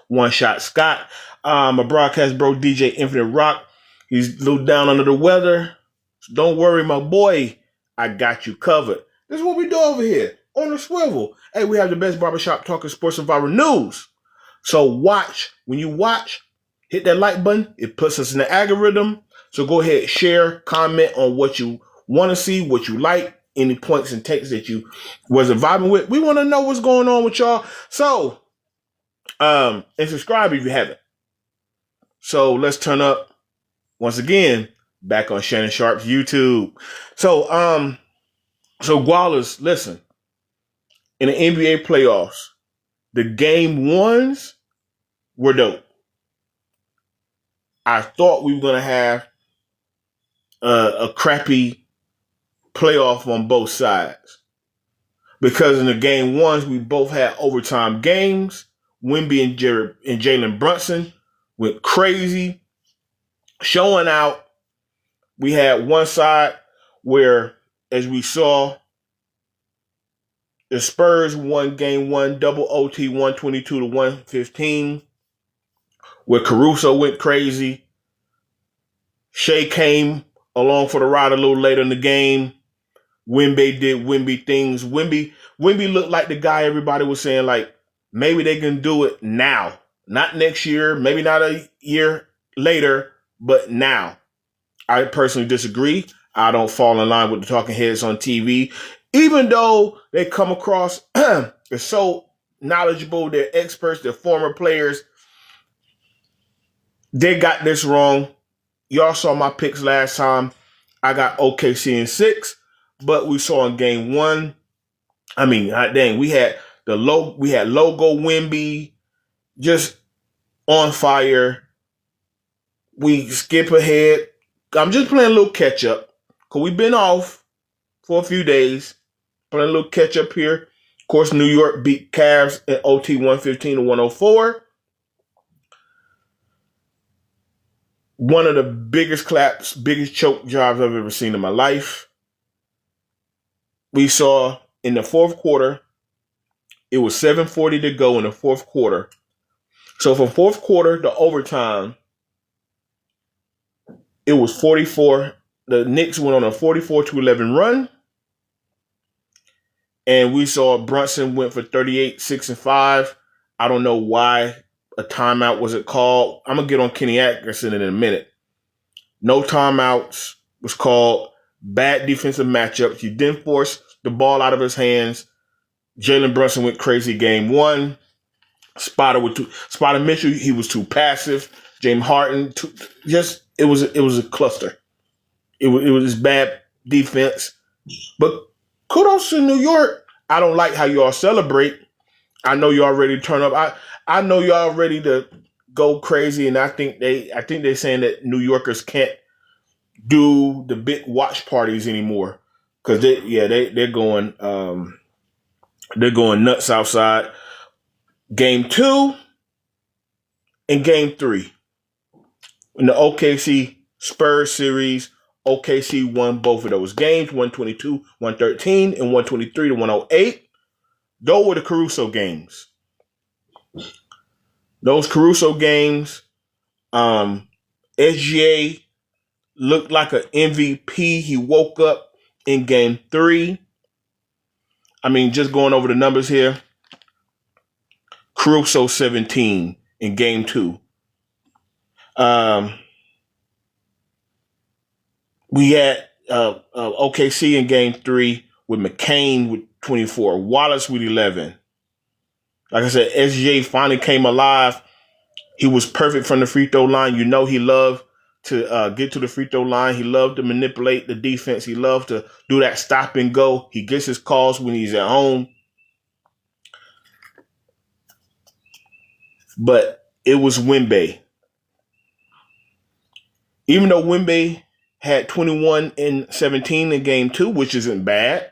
One Shot Scott, my broadcast bro DJ Infinite Rock. He's a little down under the weather. So don't worry, my boy. I got you covered. This is what we do over here on the swivel. Hey, we have the best barbershop talking sports and viral news. So watch. When you watch, hit that like button. It puts us in the algorithm. So go ahead, share, comment on what you want to see, what you like, any points and takes that you wasn't vibing with. We want to know what's going on with y'all. So, and subscribe if you haven't. So let's turn up once again back on Shannon Sharp's YouTube. So Gualas, listen. In the NBA playoffs, the game ones were dope. I thought we were gonna have a crappy playoff on both sides because in the game ones we both had overtime games. Wemby and Jalen Brunson went crazy, showing out. We had one side where, as we saw, the Spurs won game one, double OT, 122 to 115, where Caruso went crazy. Shea came along for the ride a little later in the game. Wemby did Wemby things. Wemby looked like the guy everybody was saying, like, maybe they can do it now. Not next year, maybe not a year later, but now. I personally disagree. I don't fall in line with the talking heads on TV. Even though they come across as so knowledgeable, they're experts, they're former players, they got this wrong. Y'all saw my picks last time. I got OKC in 6, but we saw in game one. I mean, dang, we had logo Wemby just on fire. We skip ahead. I'm just playing a little catch up because we've been off for a few days. Playing a little catch up here. Of course, New York beat Cavs in OT 115 to 104. One of the biggest claps, biggest choke jobs I've ever seen in my life. We saw in the fourth quarter, it was 7:40 to go in the fourth quarter. So from fourth quarter to overtime, it was 44. The Knicks went on a 44-11 run. And we saw Brunson went for 38, 6 and 5. I don't know why a timeout wasn't called. I'm going to get on Kenny Atkinson in a minute. No timeouts was called. Bad defensive matchups. You didn't force the ball out of his hands. Jalen Brunson went crazy game one. Spotted Mitchell, he was too passive. James Harden, it was a cluster. It was bad defense. But kudos to New York. I don't like how y'all celebrate. I know y'all ready to turn up. I know y'all ready to go crazy, and I think they're saying that New Yorkers can't do the big watch parties anymore because they're going nuts outside. Game 2 and game 3 in the OKC Spurs series. OKC won both of those games, 122-113 and 123-108. Those were the Caruso games. Those Caruso games, SGA looked like an MVP. He woke up in game 3. I mean, just going over the numbers here. Caruso 17 in game 2. We had OKC in game 3 with McCain with 24, Wallace with 11. Like I said, SGA finally came alive. He was perfect from the free throw line. You know he loved to get to the free throw line. He loved to manipulate the defense. He loved to do that stop and go. He gets his calls when he's at home. But it was Wemby. Even though Wemby had 21 and 17 in game 2, which isn't bad.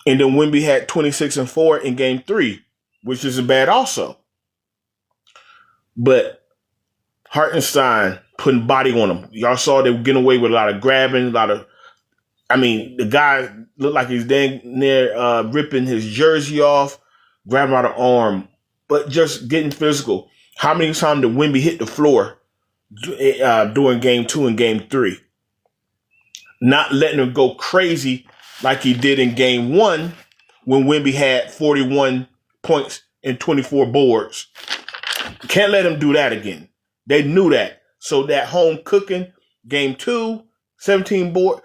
And then Wemby had 26 and 4 in game 3, which isn't bad also. But Hartenstein putting body on him. Y'all saw they were getting away with a lot of grabbing, the guy looked like he's dang near ripping his jersey off, grabbing out the arm. but just getting physical. How many times did Wemby hit the floor during game 2 and game 3? Not letting him go crazy like he did in game 1 when Wemby had 41 points and 24 boards. Can't let him do that again. They knew that. So that home cooking, game 2, 17 board,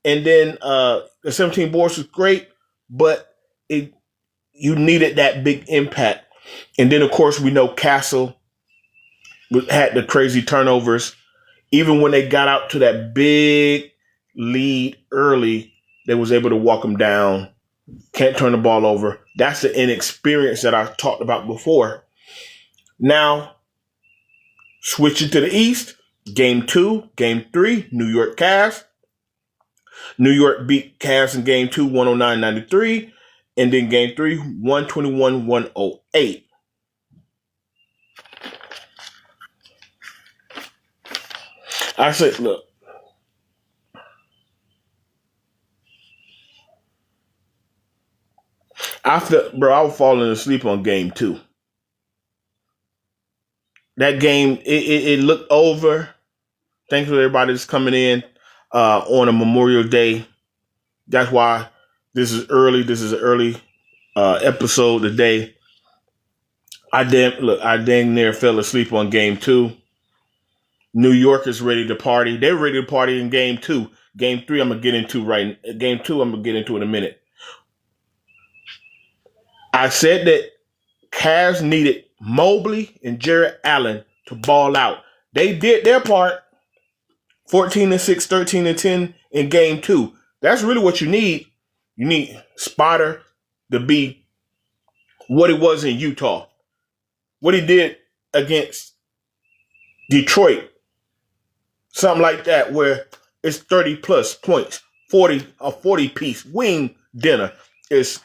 and then the 17 boards was great, but you needed that big impact. And then, of course, we know Castle had the crazy turnovers. Even when they got out to that big lead early, they was able to walk them down. Can't turn the ball over. That's the inexperience that I talked about before. Now, switching to the East, game 2, game 3, New York Cavs. New York beat Cavs in game 2, 109-93. And then game 3, 121-108. I said, look, I was falling asleep on game 2. That game, it looked over. Thanks to everybody that's coming in on a Memorial Day. That's why this is early. This is an early episode today. I dang near fell asleep on game 2. New York is ready to party. They're ready to party in game 2. Game 3, I'm going to get into Game 2, I'm going to get into in a minute. I said that Cavs needed Mobley and Jarrett Allen to ball out. They did their part. 14-6, 13-10 in game 2. That's really what you need. You need Spider to be what he was in Utah. What he did against Detroit. Something like that, where it's 30 plus points, a 40-piece wing dinner is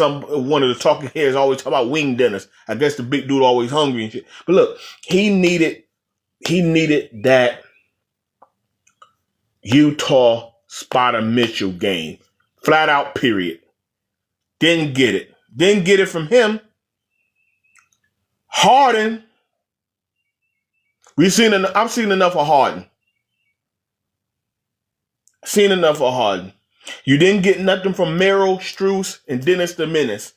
one of the talking heads always talk about wing dinners. I guess the big dude always hungry and shit. But look, he needed that Utah Spotter Mitchell game. Flat out, period. Didn't get it. Didn't get it from him. Harden. I've seen enough of Harden. You didn't get nothing from Merrill, Strus, and Dennis the Menace.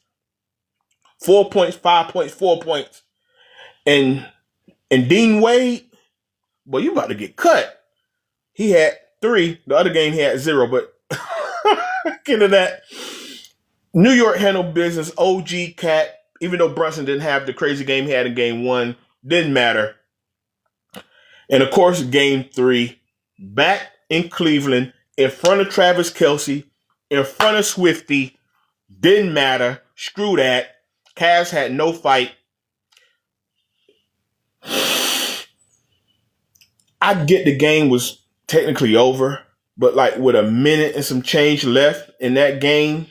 4 points, 5 points, 4 points. And Dean Wade, well, you about to get cut. He had 3. The other game he had 0, but get into that. New York handled business. OG Cat, even though Brunson didn't have the crazy game he had in game 1, didn't matter. And of course, game 3, back in Cleveland, in front of Travis Kelce, in front of Swifty, didn't matter. Screw that. Cavs had no fight. I get the game was technically over, but like with a minute and some change left in that game,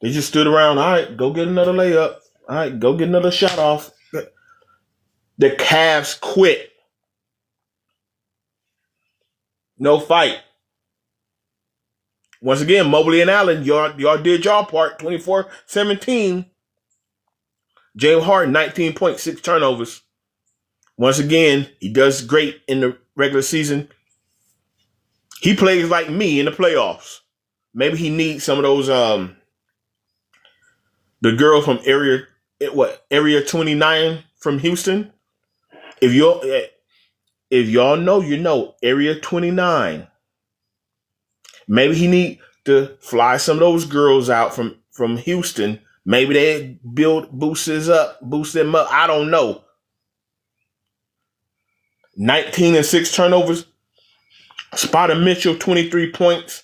they just stood around. All right, go get another layup. All right, go get another shot off. The Cavs quit. No fight. Once again, Mobley and Allen, y'all did y'all part. 24-17. James Harden, 19.6 turnovers. Once again, he does great in the regular season. He plays like me in the playoffs. Maybe he needs some of those, the girl from Area 29 from Houston. If y'all know, you know, Area 29. Maybe he need to fly some of those girls out from Houston. Maybe they boost them up. I don't know. 19-6 turnovers. Spotter Mitchell, 23 points.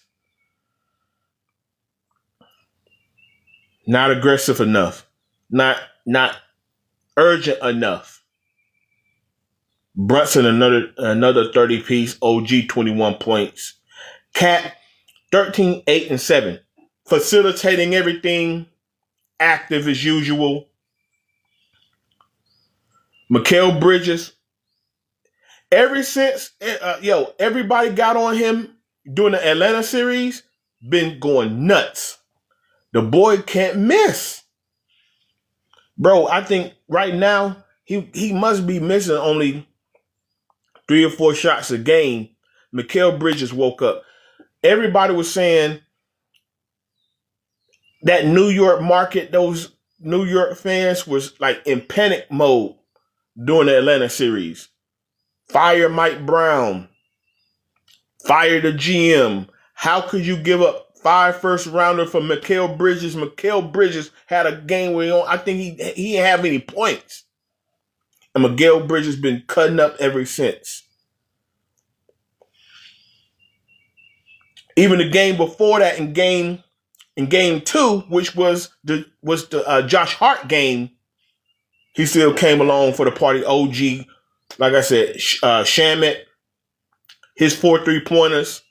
Not aggressive enough. Not urgent enough. Brunson, another 30 piece. OG, 21 points. Cat, 13, 8, and 7. Facilitating everything. Active as usual. Mikal Bridges. Ever since, everybody got on him during the Atlanta series, been going nuts. The boy can't miss. Bro, I think right now he must be missing only 3 or 4 shots a game. Mikal Bridges woke up. Everybody was saying that New York market, those New York fans was like in panic mode during the Atlanta series. Fire Mike Brown. Fire the GM. How could you give up 5 first rounder for Mikal Bridges? Mikal Bridges had a game where I think he didn't have any points. And Mikal Bridges been cutting up ever since. Even the game before that in game 2, which was the Josh Hart game, he still came along for the party. OG, like I said, Shamet, his 4 3-pointers.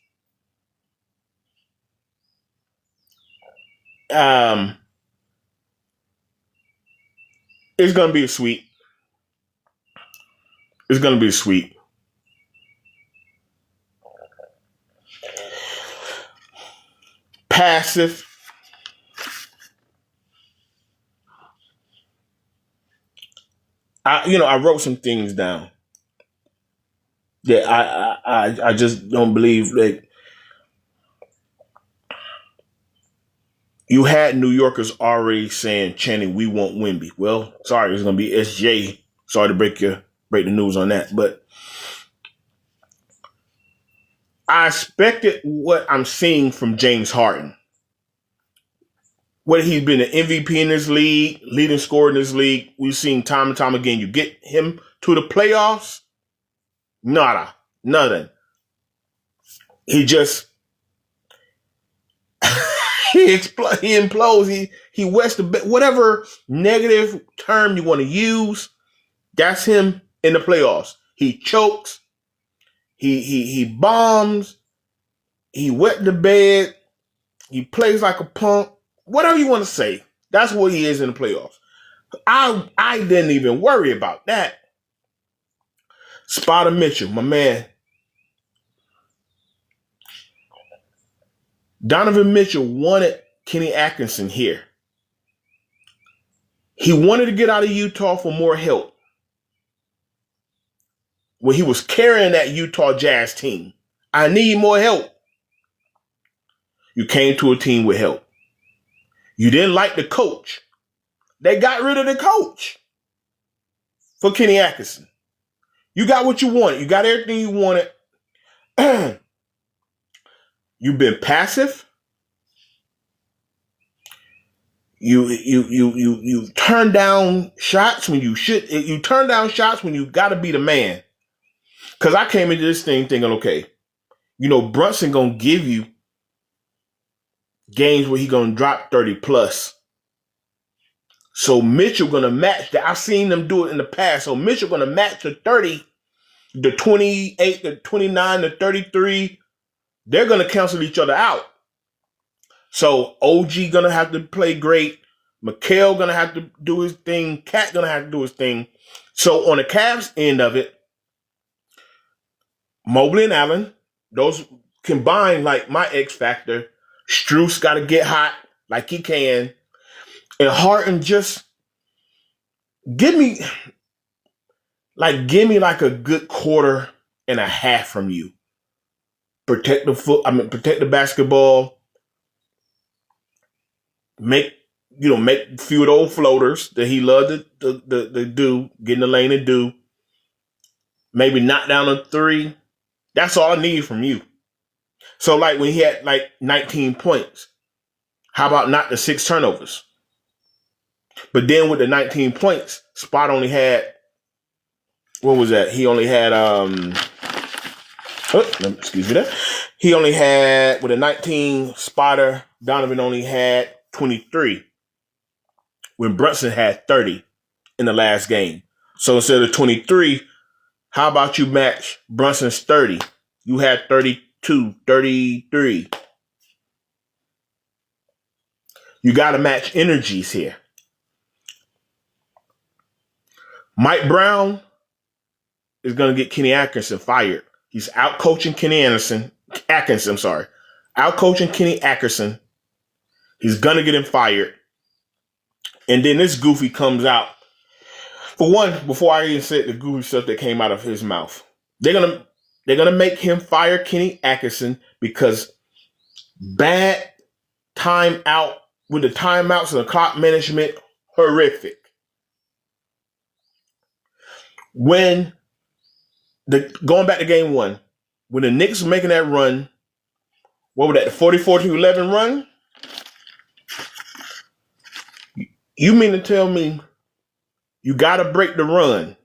It's gonna be a sweep. It's gonna be a sweep. Passive. I wrote some things down that I just don't believe that you had New Yorkers already chanting, "We want Wemby." Well, sorry, it's gonna be SJ. Sorry to break the news on that, but I expected what I'm seeing from James Harden. Whether he's been an MVP in this league, leading scorer in this league, we've seen time and time again. You get him to the playoffs, nothing. He just he implodes. He wets the bed. Whatever negative term you want to use, that's him in the playoffs. He chokes. He bombs. He wet the bed. He plays like a punk. Whatever you want to say, that's what he is in the playoffs. I didn't even worry about that. Spider Mitchell, my man. Donovan Mitchell wanted Kenny Atkinson here. He wanted to get out of Utah for more help. When he was carrying that Utah Jazz team, I need more help. You came to a team with help. You didn't like the coach. They got rid of the coach for Kenny Atkinson. You got what you wanted. You got everything you wanted. You've been passive. You turn down shots when you should. You turn down shots when you got to be the man. Because I came into this thing thinking, okay, Brunson gonna give you games where he gonna drop 30 plus. So Mitchell gonna match that. I've seen them do it in the past. So Mitchell gonna match the 30, the 28, the 29, the 33. They're gonna cancel each other out. So OG gonna have to play great. Mikal gonna have to do his thing. Cat gonna have to do his thing. So on the Cavs end of it, Mobley and Allen, those combined like my X factor. Strus got to get hot like he can. And Harden just give me like a good quarter and a half from you. Protect the basketball. Make a few of those floaters that he loved to do, get in the lane and do. Maybe knock down a 3. That's all I need from you. So like when he had like 19 points, how about not the 6 turnovers? But then with the 19 points, Spot only had, what was that? He only had, excuse me there. He only had, with a 19 spotter, Donovan only had 23. When Brunson had 30 in the last game. So instead of 23, how about you match Brunson's 30? You had 32, 33. You got to match energies here. Mike Brown is going to get Kenny Atkinson fired. He's out coaching Kenny Atkinson. Out coaching Kenny Atkinson. He's going to get him fired. And then this goofy comes out. For one, before I even said the goofy stuff that came out of his mouth, they're gonna make him fire Kenny Atkinson because bad timeout with the timeouts and the clock management, horrific. When going back to game one, when the Knicks were making that run, what was that, the 44-11 run? You mean to tell me you got to break the run?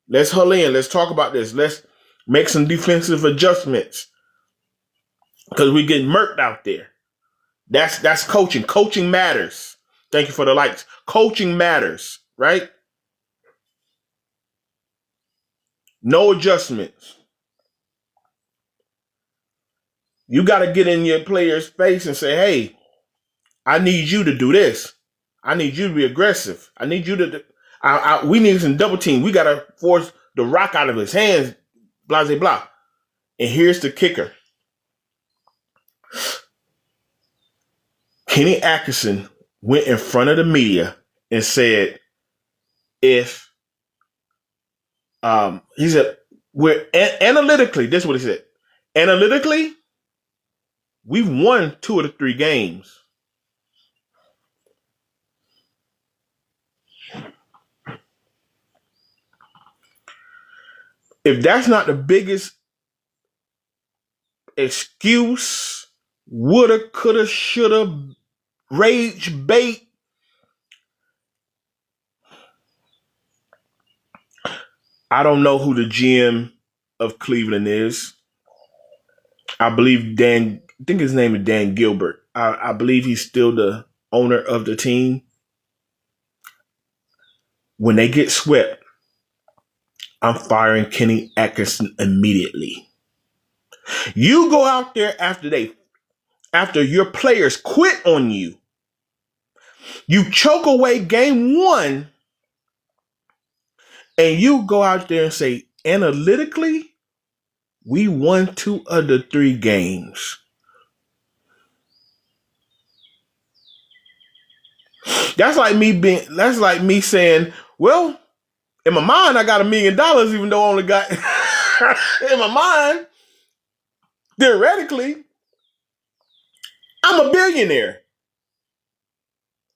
Let's huddle in. Let's talk about this. Let's make some defensive adjustments because we're getting murked out there. That's coaching. Coaching matters. Thank you for the likes. Coaching matters, right? No adjustments. You got to get in your player's face and say, hey, I need you to do this. I need you to be aggressive. I need you to, we need some double team. We got to force the rock out of his hands, blah, blah, blah. And here's the kicker. Kenny Atkinson went in front of the media and said, he said, we're analytically, this is what he said. Analytically, we've won 2 of the 3 games. If that's not the biggest excuse, woulda, coulda, shoulda, rage bait, I don't know who the GM of Cleveland is. I think his name is Dan Gilbert. I believe he's still the owner of the team. When they get swept, I'm firing Kenny Atkinson immediately. You go out there after your players quit on you. You choke away game 1, and you go out there and say, analytically, we won 2 of the 3 games. That's like me saying, well, in my mind, I got $1 million, even though I only got, in my mind, theoretically, I'm a billionaire.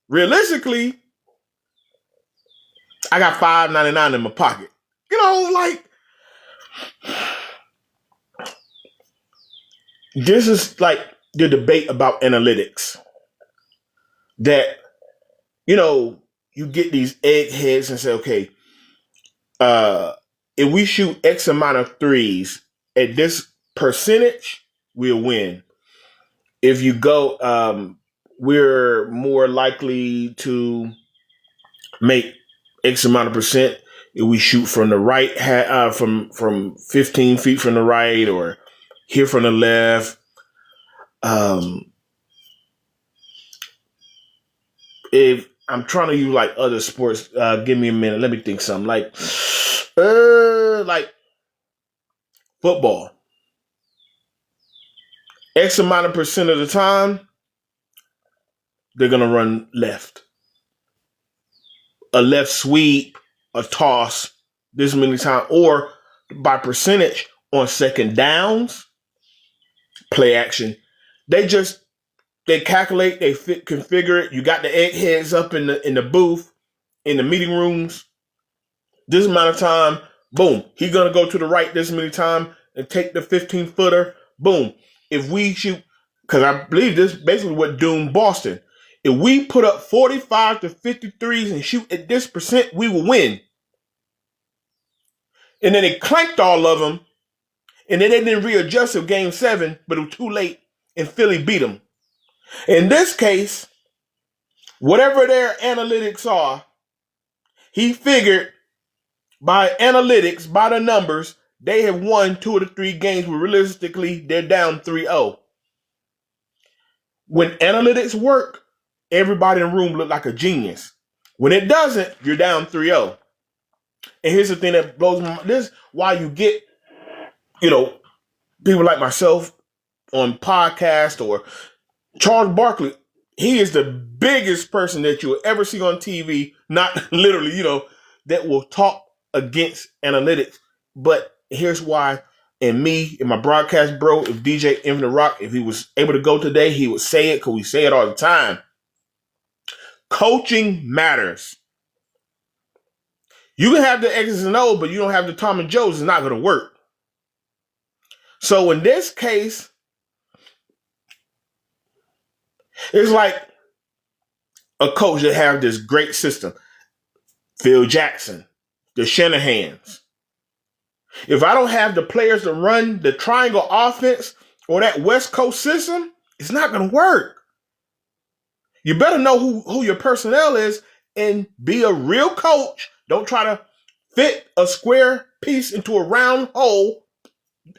Realistically, I got $5.99 in my pocket. Like, this is like the debate about analytics. That, you get these eggheads and say, okay, if we shoot X amount of threes at this percentage, we'll win. If you go, we're more likely to make X amount of percent if we shoot from the right, from 15 feet from the right or here from the left. If I'm trying to use like other sports, give me a minute. Let me think something like football. X amount of percent of the time, they're going to run left. A left sweep, a toss, this many times, or by percentage on second downs, play action. They calculate, they configure it. You got the eggheads up in the booth, in the meeting rooms. This amount of time, boom. He's going to go to the right this many times and take the 15-footer. Boom. If we shoot, because I believe this is basically what doomed Boston. If we put up 45 to 53s and shoot at this percent, we will win. And then they clanked all of them. And then they didn't readjust in game 7, but it was too late and Philly beat them. In this case, whatever their analytics are, he figured by analytics, by the numbers, they have won 2 of the 3 games where realistically they're down 3-0. When analytics work, everybody in the room look like a genius. When it doesn't, you're down 3-0. And here's the thing that blows my mind. This is why you get, people like myself on podcast or Charles Barkley. He is the biggest person that you'll ever see on TV, not literally, that will talk against analytics. But here's why. And me, and my broadcast bro, if DJ Infinite Rock, if he was able to go today, he would say it because we say it all the time. Coaching matters. You can have the X's and O's, but you don't have the Tom and Joes. It's not going to work. So in this case, it's like a coach that have this great system. Phil Jackson, the Shanahans. If I don't have the players to run the triangle offense or that West Coast system, it's not going to work. You better know who your personnel is and be a real coach. Don't try to fit a square piece into a round hole.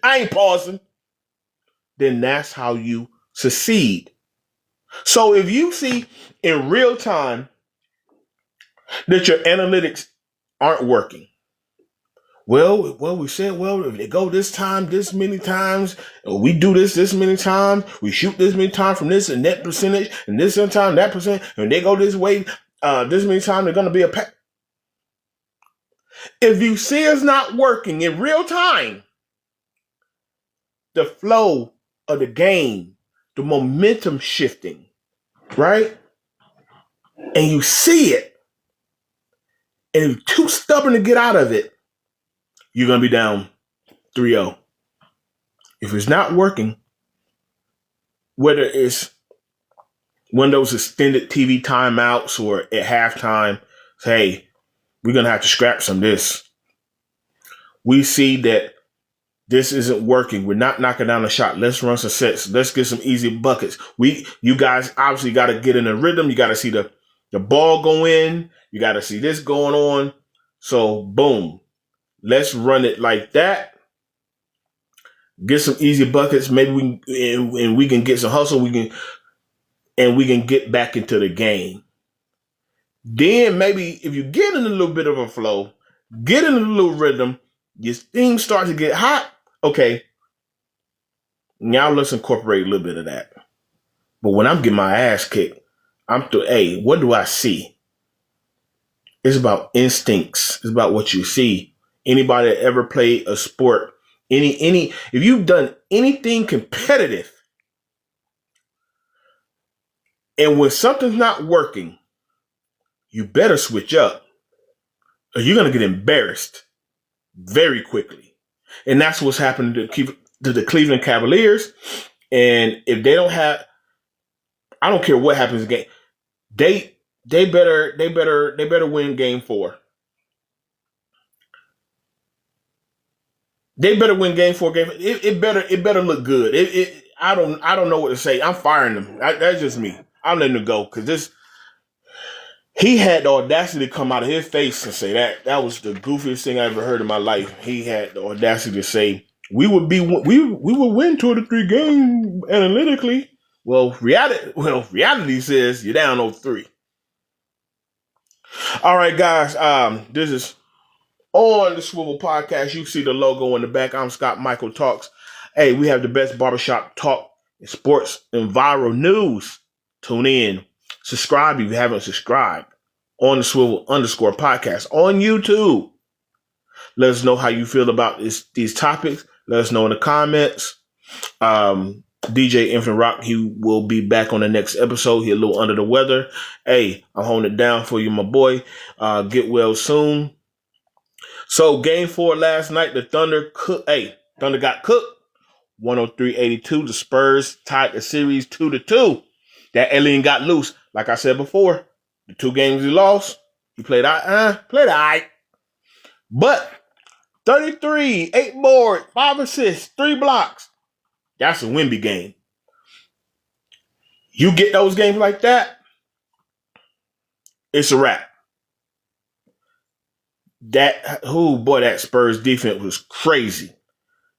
I ain't pausing. Then that's how you succeed. So if you see in real time that your analytics aren't working, well, we said, if they go this time, this many times, we do this many times, we shoot this many times from this and that percentage, and this time, that percent, and they go this way, this many times, they're going to be a pack. If you see it's not working in real time, the flow of the game, the momentum shifting, right? And you see it, and you're too stubborn to get out of it, you're going to be down 3-0. If it's not working, whether it's one of those extended TV timeouts or at halftime, hey, we're going to have to scrap some of this. We see that this isn't working. We're not knocking down a shot. Let's run some sets. Let's get some easy buckets. You guys obviously got to get in a rhythm. You got to see the ball go in. You got to see this going on. So, boom. Let's run it like that. Get some easy buckets. Maybe we can get some hustle. We can get back into the game. Then maybe if you get in a little bit of a flow, get in a little rhythm, your things start to get hot. Okay. Now let's incorporate a little bit of that. But when I'm getting my ass kicked, what do I see? It's about instincts. It's about what you see. Anybody that ever played a sport, if you've done anything competitive, and when something's not working, you better switch up, or you're going to get embarrassed very quickly. And that's what's happened to the Cleveland Cavaliers. And if they don't have, I don't care what happens in the game, they better win game 4. They better win game 4. It better look good. I don't know what to say. I'm firing them. That's just me. I'm letting them go because he had the audacity to come out of his face and say that was the goofiest thing I ever heard in my life. He had the audacity to say we would win 2 of the 3 games analytically. Well, reality says you're down 0-3. All right, guys. This is on the Swivel Podcast. You see the logo in the back. I'm Scott Michael Talks. Hey, we have the best barbershop talk in sports and viral news. Tune in. Subscribe if you haven't subscribed. On the Swivel _podcast on YouTube. Let us know how you feel about these topics. Let us know in the comments. DJ Infinite Rock, he will be back on the next episode. He's a little under the weather. Hey, I'm holding it down for you, my boy. Get well soon. So game 4 last night, the Thunder got cooked. 103-82. The Spurs tied the series 2-2. That alien got loose. Like I said before, the 2 games he lost, he played all right. But 33, 8 boards, 5 assists, 3 blocks. That's a Wemby game. You get those games like that, it's a wrap. That Spurs defense was crazy.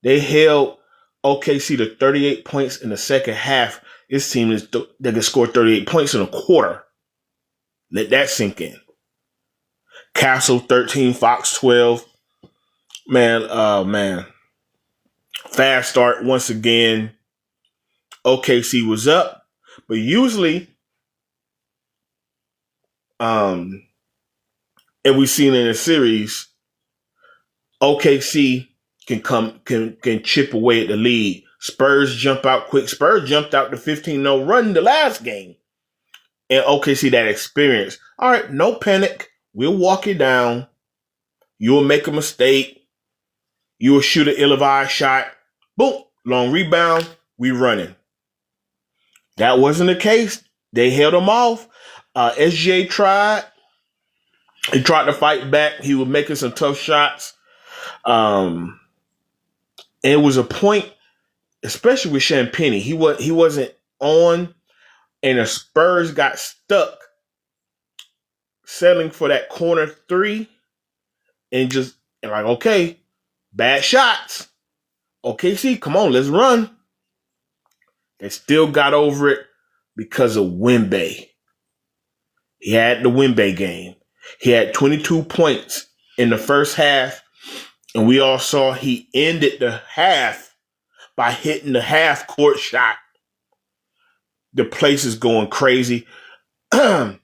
They held OKC to 38 points in the second half. This team they can score 38 points in a quarter. Let that sink in. Castle 13, Fox 12. Man. Fast start once again. OKC was up, but usually And we've seen in the series, OKC can chip away at the lead. Spurs jump out quick. Spurs jumped out the 15-0 run the last game. And OKC that experience. All right, no panic. We'll walk you down. You'll make a mistake. You'll shoot an ill-advised shot. Boom. Long rebound. We running. That wasn't the case. They held him off. SGA tried. He tried to fight back. He was making some tough shots. And it was a point, especially with Champagnie. He wasn't on, and the Spurs got stuck settling for that corner three, and like, okay, bad shots. OKC, come on, let's run. They still got over it because of Wemby. He had the Wemby game. He had 22 points in the first half, and we all saw he ended the half by hitting the half-court shot. The place is going crazy. The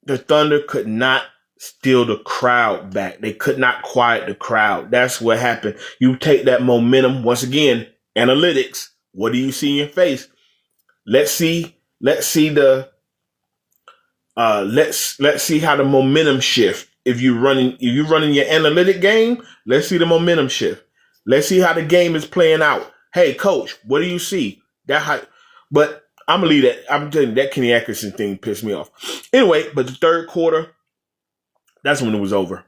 Thunder could not steal the crowd back. They could not quiet the crowd. That's what happened. You take that momentum. Once again, analytics. What do you see in your face? Let's see how the momentum shift. If you're running your analytic game, let's see the momentum shift. Let's see how the game is playing out. Hey, coach, what do you see? But I'm gonna leave that. I'm telling you, that Kenny Atkinson thing pissed me off. Anyway, but the third quarter, that's when it was over.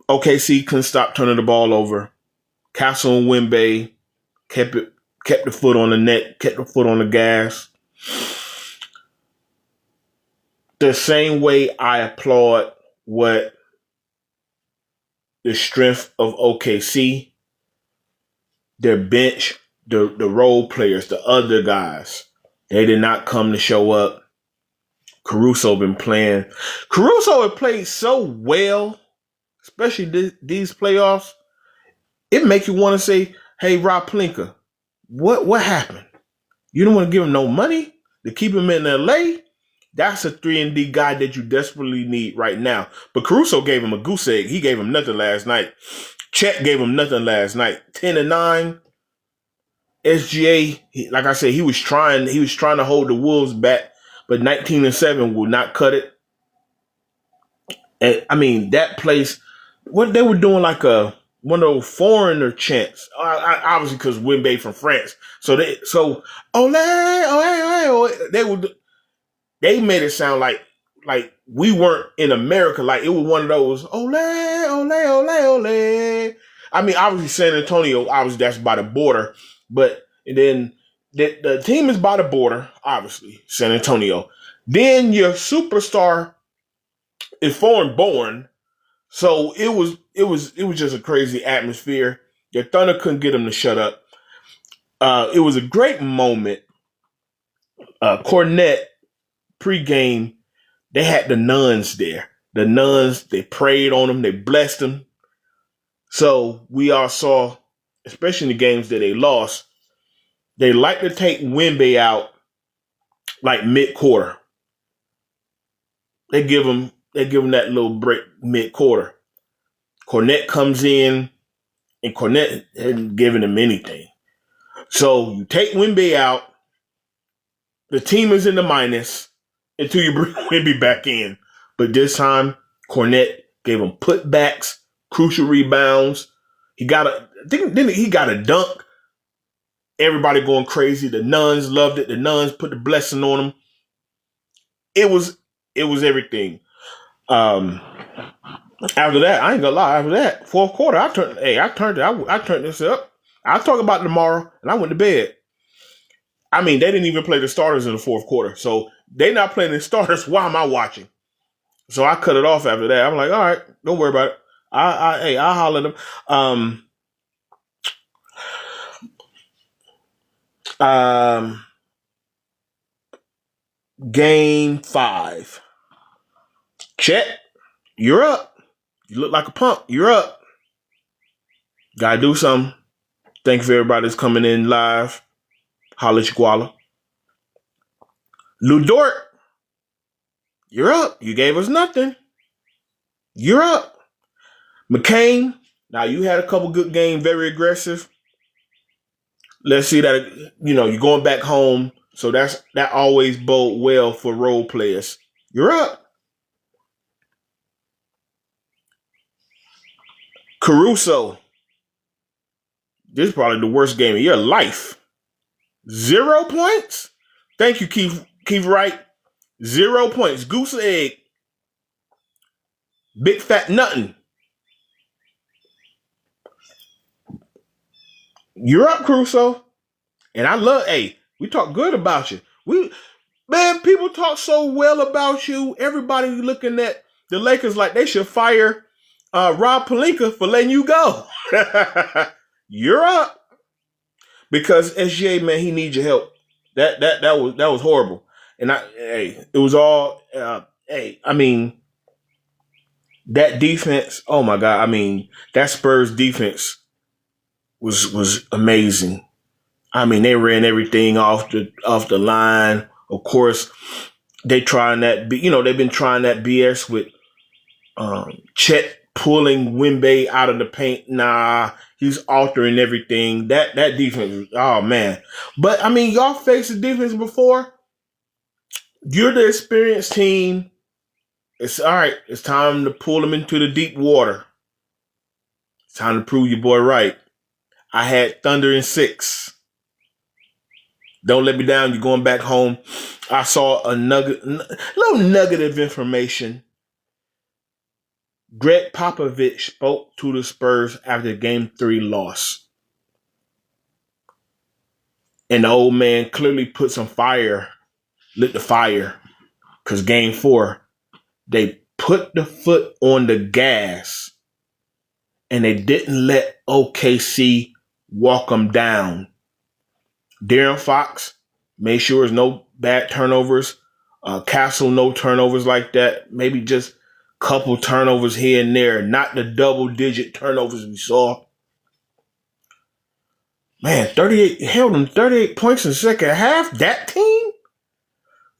OKC couldn't stop turning the ball over. Castle and Wemby kept the foot on the neck, kept the foot on the gas. The same way I applaud what the strength of OKC, their bench, the role players, the other guys, they did not come to show up. Caruso been playing. Caruso had played so well, especially these playoffs. It make you want to say, hey, Rob Pelinka, what happened? You don't want to give him no money to keep him in LA? That's a 3-and-D guy that you desperately need right now. But Caruso gave him a goose egg. He gave him nothing last night. Chet gave him nothing last night. 10-9. SGA, like I said, he was trying to hold the Wolves back, but 19-7 will not cut it. And I mean, that place, what they were doing, like one of those foreigner chants, obviously because Wemby from France. They made it sound like we weren't in America. Like it was one of those ole, ole, ole, ole. I mean, obviously San Antonio, obviously that's by the border, but then the team is by the border, obviously San Antonio. Then your superstar is foreign born, so it was just a crazy atmosphere. The Thunder couldn't get them to shut up. It was a great moment. Cornette pre-game, they had the nuns there. The nuns, they prayed on them, they blessed them. So we all saw, especially in the games that they lost, they like to take Wemby out like mid-quarter. They give him that little break mid-quarter. Cornette comes in, and Cornette hadn't given him anything. So you take Wemby out, the team is in the minus until you bring Wemby back in. But this time, Cornette gave him putbacks, crucial rebounds. He got a dunk. Everybody going crazy. The nuns loved it. The nuns put the blessing on him. It was everything. After that, I ain't gonna lie. After that, fourth quarter, I turned this up. I'll talk about it tomorrow, and I went to bed. I mean, they didn't even play the starters in the fourth quarter, so they not playing the starters. Why am I watching? So I cut it off after that. I'm like, all right, don't worry about it. I'll holler at them. Game 5. Chet, you're up. You look like a punk. You're up. Gotta do something. Thank you for everybody that's coming in live. Holla Guala. Lou Dort, you're up. You gave us nothing. You're up. McCain, now you had a couple good games, very aggressive. Let's see that, you're going back home. So that always bode well for role players. You're up. Caruso, this is probably the worst game of your life. 0 points? Thank you, Keith Wright. 0 points. Goose egg. Big fat nothing. You're up, Caruso. And we talk good about you. People talk so well about you. Everybody looking at the Lakers like they should fire Rob Pelinka for letting you go. You're up. Because SGA, man, he needs your help. That was horrible. And it was all that defense, oh my God. That Spurs defense was amazing. They ran everything off the line. Of course, they've been trying that BS with Chet pulling Wemby out of the paint. Nah, he's altering everything. That defense, oh man. But y'all faced the defense before. You're the experienced team. It's all right. It's time to pull them into the deep water. It's time to prove your boy right. I had Thunder in 6. Don't let me down. You're going back home. I saw a little nugget of information. Greg Popovich spoke to the Spurs after the Game 3 loss. And the old man clearly lit the fire. Because Game 4, they put the foot on the gas. And they didn't let OKC walk them down. De'Aaron Fox made sure there's no bad turnovers. Castle, no turnovers like that. Maybe just a couple turnovers here and there. Not the double-digit turnovers we saw. Man, held them 38 points in the second half. That team?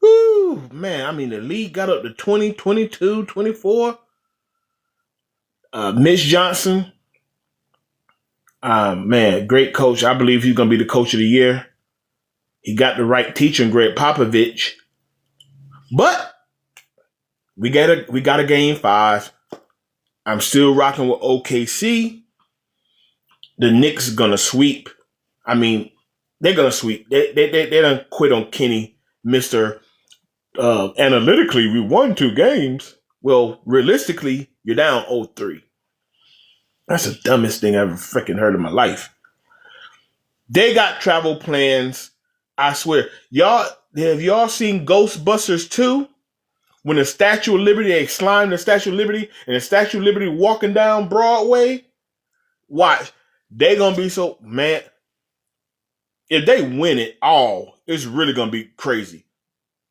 Woo, man. The league got up to 20, 22, 24. Mitch Johnson. Man, great coach. I believe he's going to be the coach of the year. He got the right teacher in Greg Popovich. But we got a Game 5. I'm still rocking with OKC. The Knicks are going to sweep. They're going to sweep. They done quit on Kenny, Mr. Analytically, we won 2 games. Well, realistically, you're down 0-3. That's the dumbest thing I've ever freaking heard in my life. They got travel plans. I swear. Have y'all seen Ghostbusters 2? When the Statue of Liberty, they slime the Statue of Liberty, and the Statue of Liberty walking down Broadway? Watch. They gonna be so, man. If they win it all, it's really gonna be crazy.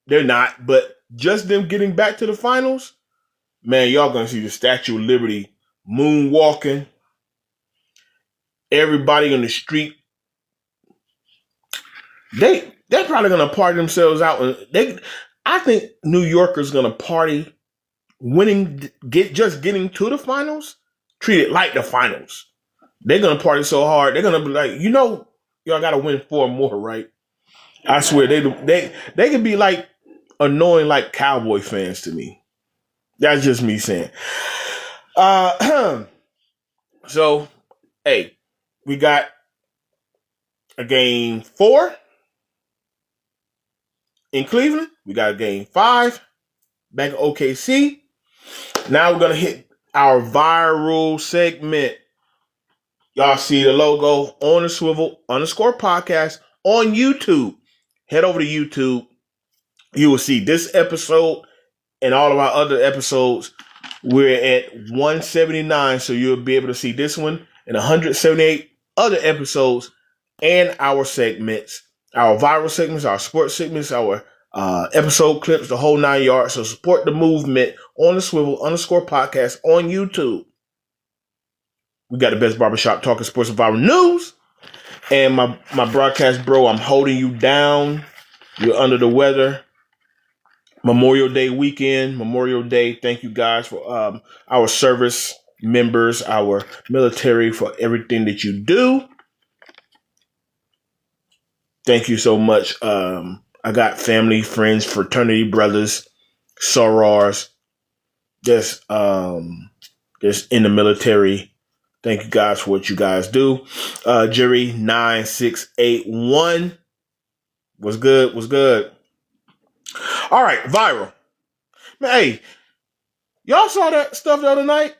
They're not, but just them getting back to the finals, man, y'all gonna see the Statue of Liberty moonwalking. Everybody on the street. They're probably gonna party themselves out. I think New Yorkers gonna party winning, getting to the finals, treat it like the finals. They're gonna party so hard, they're gonna be like, y'all gotta win 4 more, right? I swear they can be like annoying like Cowboy fans to me. That's just me saying. So, hey, we got a Game 4 in Cleveland. We got a Game 5 back at OKC. Now we're going to hit our viral segment. Y'all see the logo on the Swivel _podcast on YouTube. Head over to YouTube. You will see this episode and all of our other episodes. We're at 179, so you'll be able to see this one and 178 other episodes and our segments, our viral segments, our sports segments, our episode clips, the whole 9 yards. So support the movement on the Swivel _podcast on YouTube. We got the best barbershop talking sports and viral news. And my broadcast bro, I'm holding you down. You're under the weather. Memorial Day weekend, Memorial Day. Thank you guys for our service members, our military, for everything that you do. Thank you so much. I got family, friends, fraternity brothers, sorors, just in the military. Thank you guys for what you guys do. Jerry 9681 was good. All right, viral. Man, hey, y'all saw that stuff the other night?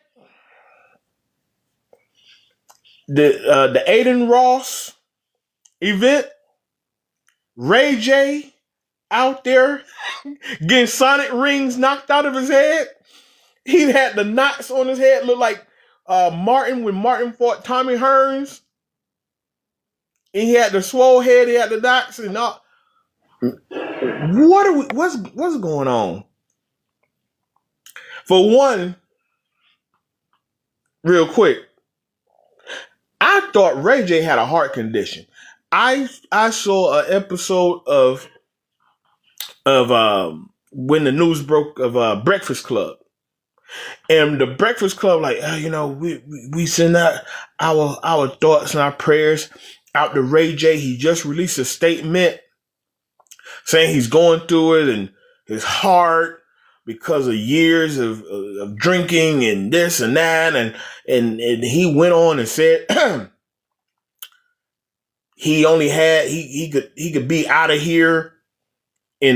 The Aiden Ross event. Ray J out there getting sonic rings knocked out of his head. He had the knots on his head, look like Martin when Martin fought Tommy Hearns. And he had the swole head, he had the knots and all. What's going on? For one, real quick, I thought Ray J had a heart condition. I saw an episode of when the news broke of Breakfast Club, and the Breakfast Club we send out our thoughts and our prayers out to Ray J. He just released a statement saying he's going through it and his heart because of years of drinking and this and that, and he went on and said he only had he could be out of here in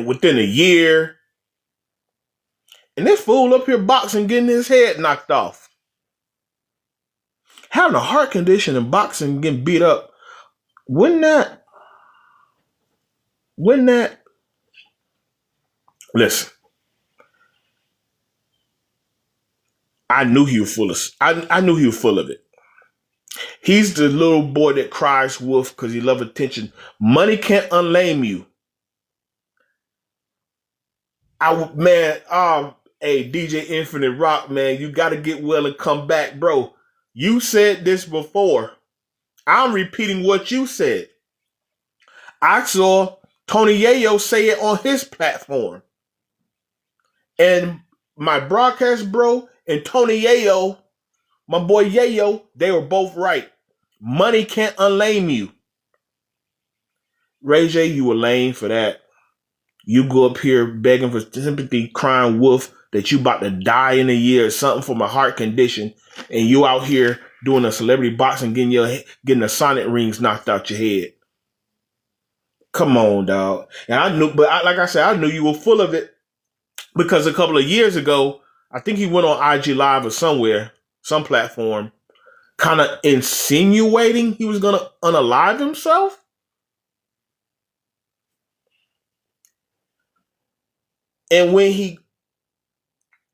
within a year, and this fool up here boxing getting his head knocked off, having a heart condition and boxing getting beat up. Wouldn't that listen? I knew he was full of. I knew he was full of it. He's the little boy that cries wolf because he loves attention. Money can't unlame you. Hey, DJ Infinite Rock, man, you got to get well and come back, bro. You said this before. I'm repeating what you said. I saw Tony Yayo say it on his platform. And my broadcast bro and Tony Yayo, my boy Yayo, they were both right. Money can't unlame you. Ray J, you were lame for that. You go up here begging for sympathy, crying wolf that you about to die in a year or something from a heart condition, and you out here doing a celebrity boxing, getting the sonic rings knocked out your head. Come on, dog. And I knew, like I said, I knew you were full of it because a couple of years ago, I think he went on IG Live or somewhere, some platform, kind of insinuating he was going to unalive himself. And when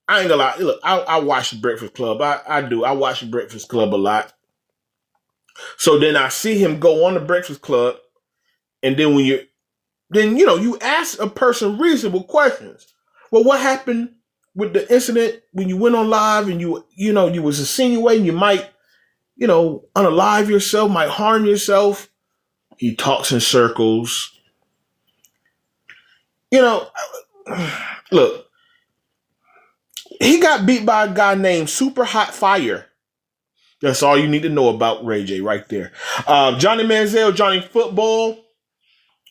I ain't gonna lie, look, I watch the Breakfast Club. I do. I watch the Breakfast Club a lot. So then I see him go on the Breakfast Club, and then you ask a person reasonable questions. Well, what happened with the incident when you went on live and you was insinuating you might, unalive yourself, might harm yourself? He talks in circles. Look, he got beat by a guy named Super Hot Fire. That's all you need to know about Ray J right there. Johnny Manziel, Johnny Football,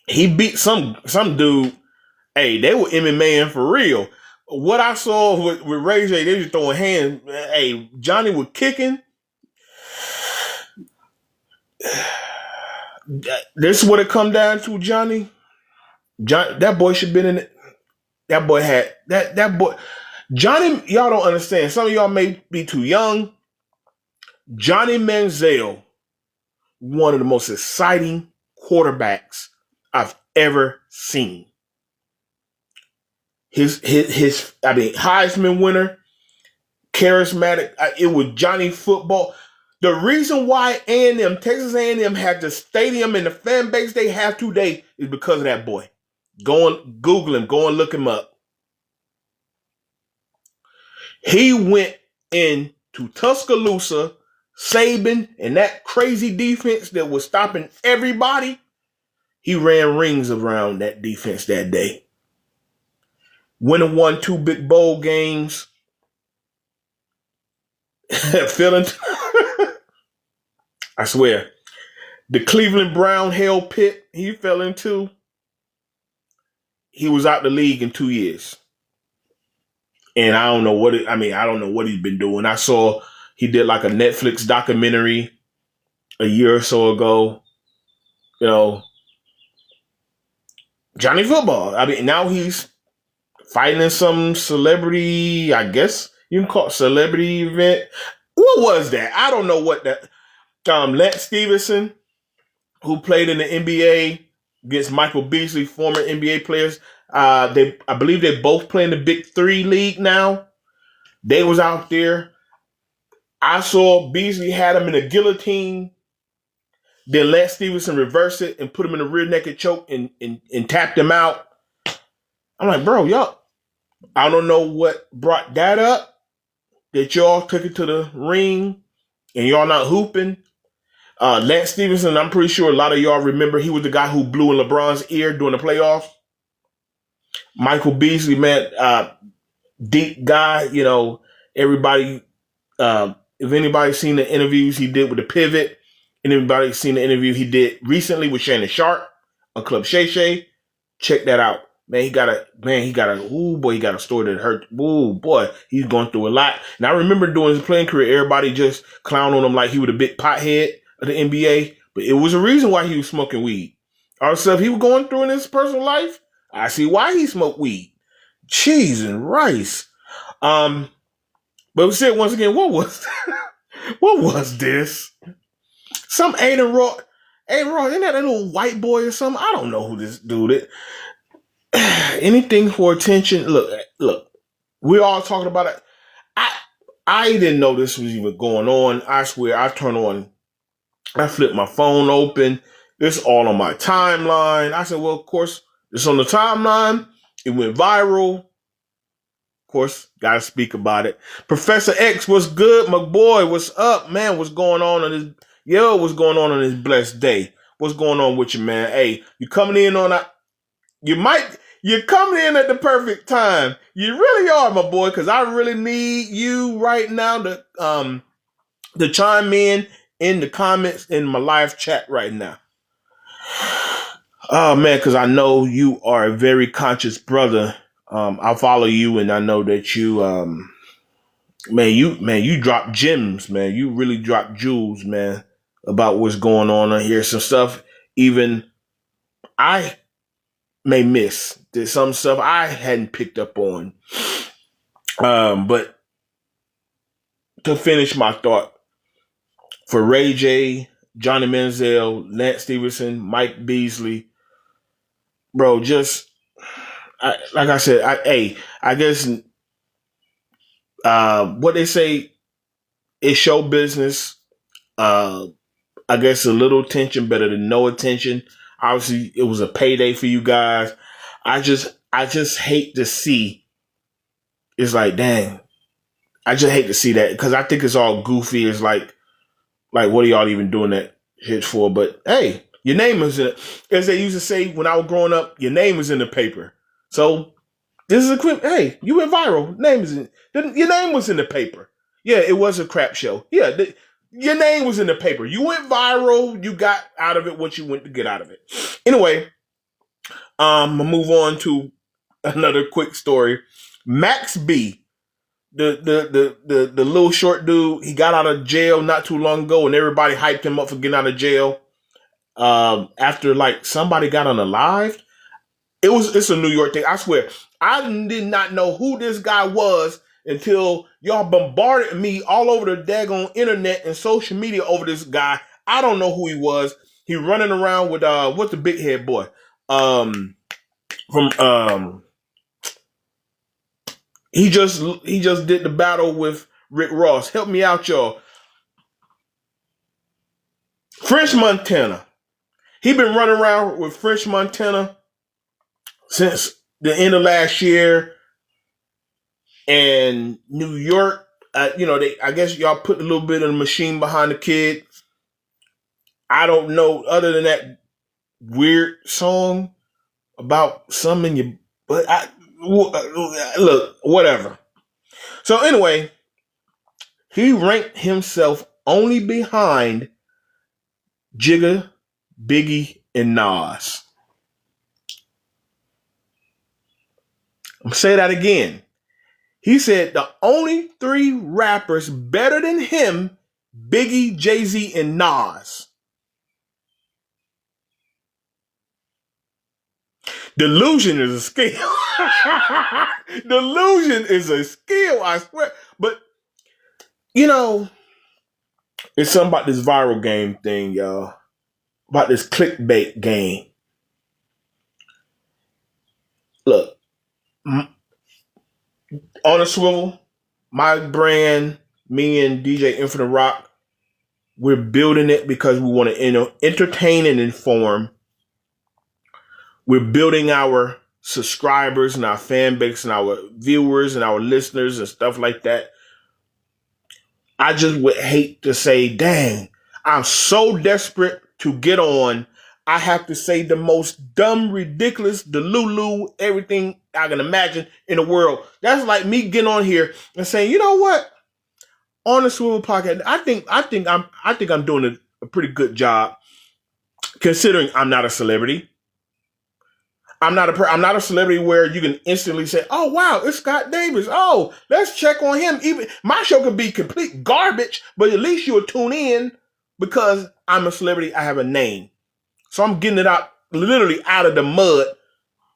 he beat some dude. Hey, they were MMA for real. What I saw with Ray J, they were throwing hands. Hey, Johnny was kicking. This is what it come down to, Johnny. That boy should have been in it. That boy had that boy. Johnny, y'all don't understand. Some of y'all may be too young. Johnny Manziel, one of the most exciting quarterbacks I've ever seen. His Heisman winner, charismatic. It was Johnny Football. The reason why Texas A&M had the stadium and the fan base they have today is because of that boy. Go and Google him. Go and look him up. He went into Tuscaloosa, Saban and that crazy defense that was stopping everybody, he ran rings around that defense that day. Went and won 2 big bowl games. Feeling, I swear, the Cleveland Brown hell pit he fell into, he was out the league in 2 years. And I don't know what he's been doing. I saw he did like a Netflix documentary a year or so ago. You know, Johnny Football. I mean, now he's fighting in some celebrity, I guess you can call it celebrity event. What was that? I don't know what that. Lance Stevenson, who played in the NBA against Michael Beasley, former NBA players. I believe they both play in the Big 3 league now. They was out there. I saw Beasley had him in a guillotine. Then Lance Stevenson reversed it and put him in a rear naked choke and tapped him out. I'm like, bro, y'all, I don't know what brought that up, that y'all took it to the ring and y'all not hooping. Lance Stevenson, I'm pretty sure a lot of y'all remember he was the guy who blew in LeBron's ear during the playoffs. Michael Beasley, man, deep guy, you know, everybody, if anybody's seen the interviews he did with the Pivot, and everybody's seen the interview he did recently with Shannon Sharp on Club Shay Shay, check that out. Man, he got a story that hurt. Ooh, boy, he's going through a lot. And I remember during his playing career, everybody just clowned on him like he was a big pothead of the NBA, but it was a reason why he was smoking weed. All the stuff he was going through in his personal life, I see why he smoked weed. Cheese and rice. But we said once again, what was this? Some Aiden Ross, isn't that a little white boy or something? I don't know who this dude is. Anything for attention. Look, we're all talking about it. I didn't know this was even going on. I swear, I flipped my phone open. It's all on my timeline. I said, well, of course, it's on the timeline. It went viral. Of course, gotta speak about it. Professor X, what's good, my boy? What's up, man? What's going on on this blessed day? What's going on with you, man? Hey, you're coming in at the perfect time. You really are, my boy, because I really need you right now to chime in the comments in my live chat right now. Oh man, because I know you are a very conscious brother. I follow you, and I know that you, you drop gems, man. You really drop jewels, man, about what's going on here. Some stuff even I may miss. There's some stuff I hadn't picked up on. But to finish my thought, for Ray J, Johnny Manziel, Lance Stevenson, Mike Beasley, bro, like I said, I guess what they say is show business. I guess a little attention better than no attention. Obviously, it was a payday for you guys. I just hate to see. It's like, dang, I just hate to see that because I think it's all goofy. It's like what are y'all even doing that shit for? But hey, your name is in it. As they used to say when I was growing up, your name is in the paper. So this is a quick, hey, you went viral. Your name was in the paper. Yeah, it was a crap show. Yeah, your name was in the paper. You went viral. You got out of it what you went to get out of it. Anyway, I'll move on to another quick story. Max B, the little short dude, he got out of jail not too long ago, and everybody hyped him up for getting out of jail. After like somebody got unalived. It's a New York thing. I swear, I did not know who this guy was until y'all bombarded me all over the daggone internet and social media over this guy. I don't know who he was. He running around with what's the big head boy? He just did the battle with Rick Ross. Help me out, y'all. French Montana. He been running around with French Montana since the end of last year. And New York, I guess y'all put a little bit of the machine behind the kid. I don't know, other than that weird song about some in your butt. Look, whatever. So anyway, he ranked himself only behind Jigga, Biggie, and Nas. I'm gonna say that again. He said the only 3 rappers better than him, Biggie, Jay-Z, and Nas. Delusion is a skill. Delusion is a skill, I swear. But, it's something about this viral game thing, y'all. About this clickbait game. Look, on a swivel, my brand, me and DJ Infinite Rock, we're building it because we want to entertain and inform. We're building our subscribers and our fan base and our viewers and our listeners and stuff like that. I just would hate to say, dang, I'm so desperate to get on. I have to say the most dumb, ridiculous, delulu, everything I can imagine in the world. That's like me getting on here and saying, you know what? On the Swivel Podcast, I think I'm doing a pretty good job, considering I'm not a celebrity. I'm not a celebrity where you can instantly say, "Oh wow, it's Scott Davis. Oh, let's check on him." Even my show could be complete garbage, but at least you'll tune in because I'm a celebrity. I have a name, so I'm getting it out, literally out of the mud.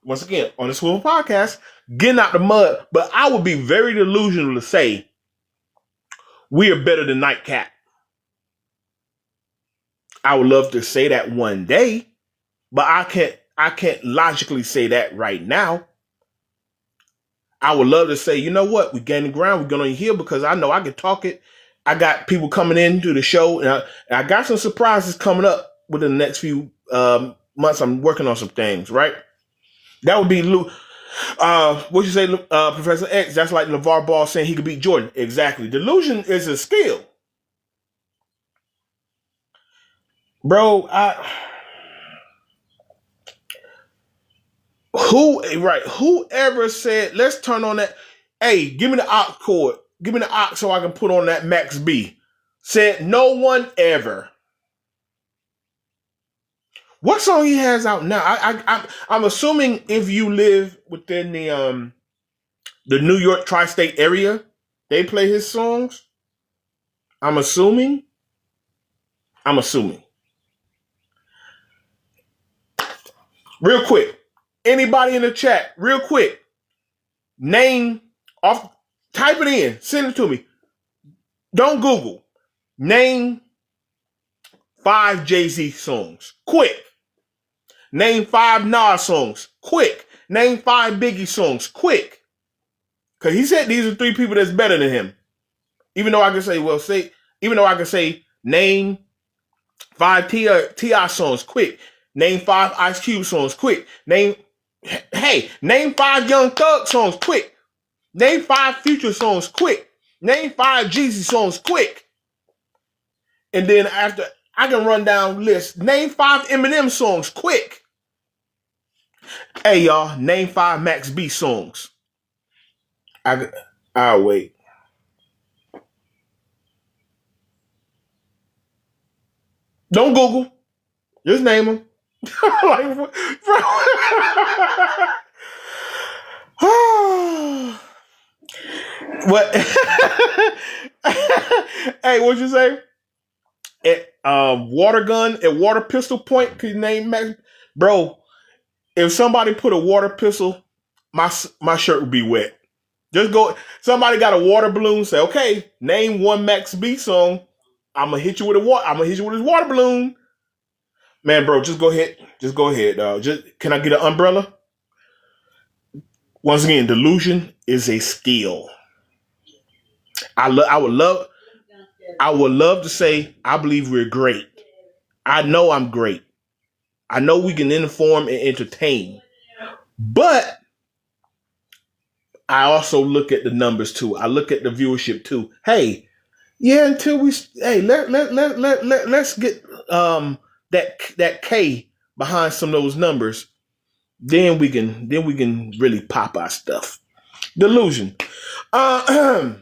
Once again, on the Swivel Podcast, getting out the mud. But I would be very delusional to say we are better than Nightcap. I would love to say that one day, but I can't logically say that right now. I would love to say, you know what, we're gaining ground, we're going to heal because I know I can talk it. I got people coming into the show, and I got some surprises coming up within the next few months. I'm working on some things, right? That would be what you say, Professor X? That's like LeVar Ball saying he could beat Jordan. Exactly. Delusion is a skill. Bro, whoever said, let's turn on that, hey, give me the aux cord. Give me the aux so I can put on that Max B. Said no one ever. What song he has out now? I'm assuming if you live within the New York tri-state area, they play his songs. I'm assuming. Real quick, anybody in the chat, real quick, type it in, send it to me. Don't Google. Name 5 Jay-Z songs. Quick. Name 5 Nas songs. Quick. Name 5 Biggie songs. Quick. Because he said these are 3 people that's better than him. Even though I can say, name 5 T.I. songs. Quick. Name 5 Ice Cube songs. Quick. Name 5 Young Thug songs. Quick. Name 5 Future songs. Quick. Name 5 Jeezy songs. Quick. And then after, I can run down lists. Name 5 Eminem songs. Quick. Hey, y'all. Name 5 Max B songs. I'll wait. Don't Google. Just name them. Like, bro. What? Hey, what'd you say? At water gun, at water pistol point, could you name Max? Bro, if somebody put a water pistol, my shirt would be wet. Just go. Somebody got a water balloon. Say, okay, name 1 Max B song. I'm gonna hit you with his water balloon. Man, bro, just go ahead. Can I get an umbrella? Once again, delusion is a skill. I would love to say I believe we're great. I know I'm great. I know we can inform and entertain. But I also look at the numbers too. I look at the viewership too. Hey, yeah, until we hey let's get that K behind some of those numbers, then we can really pop our stuff. Delusion. Enough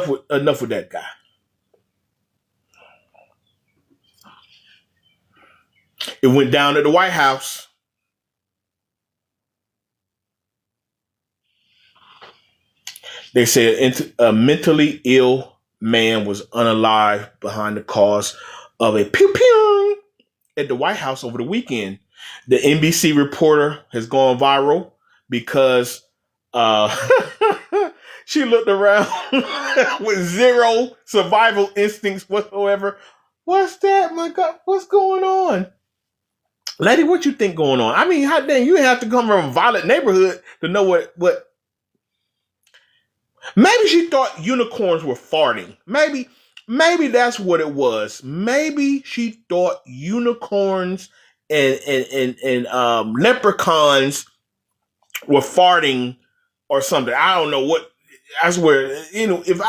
with that guy. It went down at the White House. They said a mentally ill man was unalive behind the cause of a pew pew at the White House over the weekend. The NBC reporter has gone viral because she looked around with zero survival instincts whatsoever. What's that? My God, what's going on? Lady, what you think going on? I mean, how dang, you have to come from a violent neighborhood to know what. Maybe she thought unicorns were farting. Maybe that's what it was. Maybe she thought unicorns and leprechauns were farting or something. I don't know what. I swear, if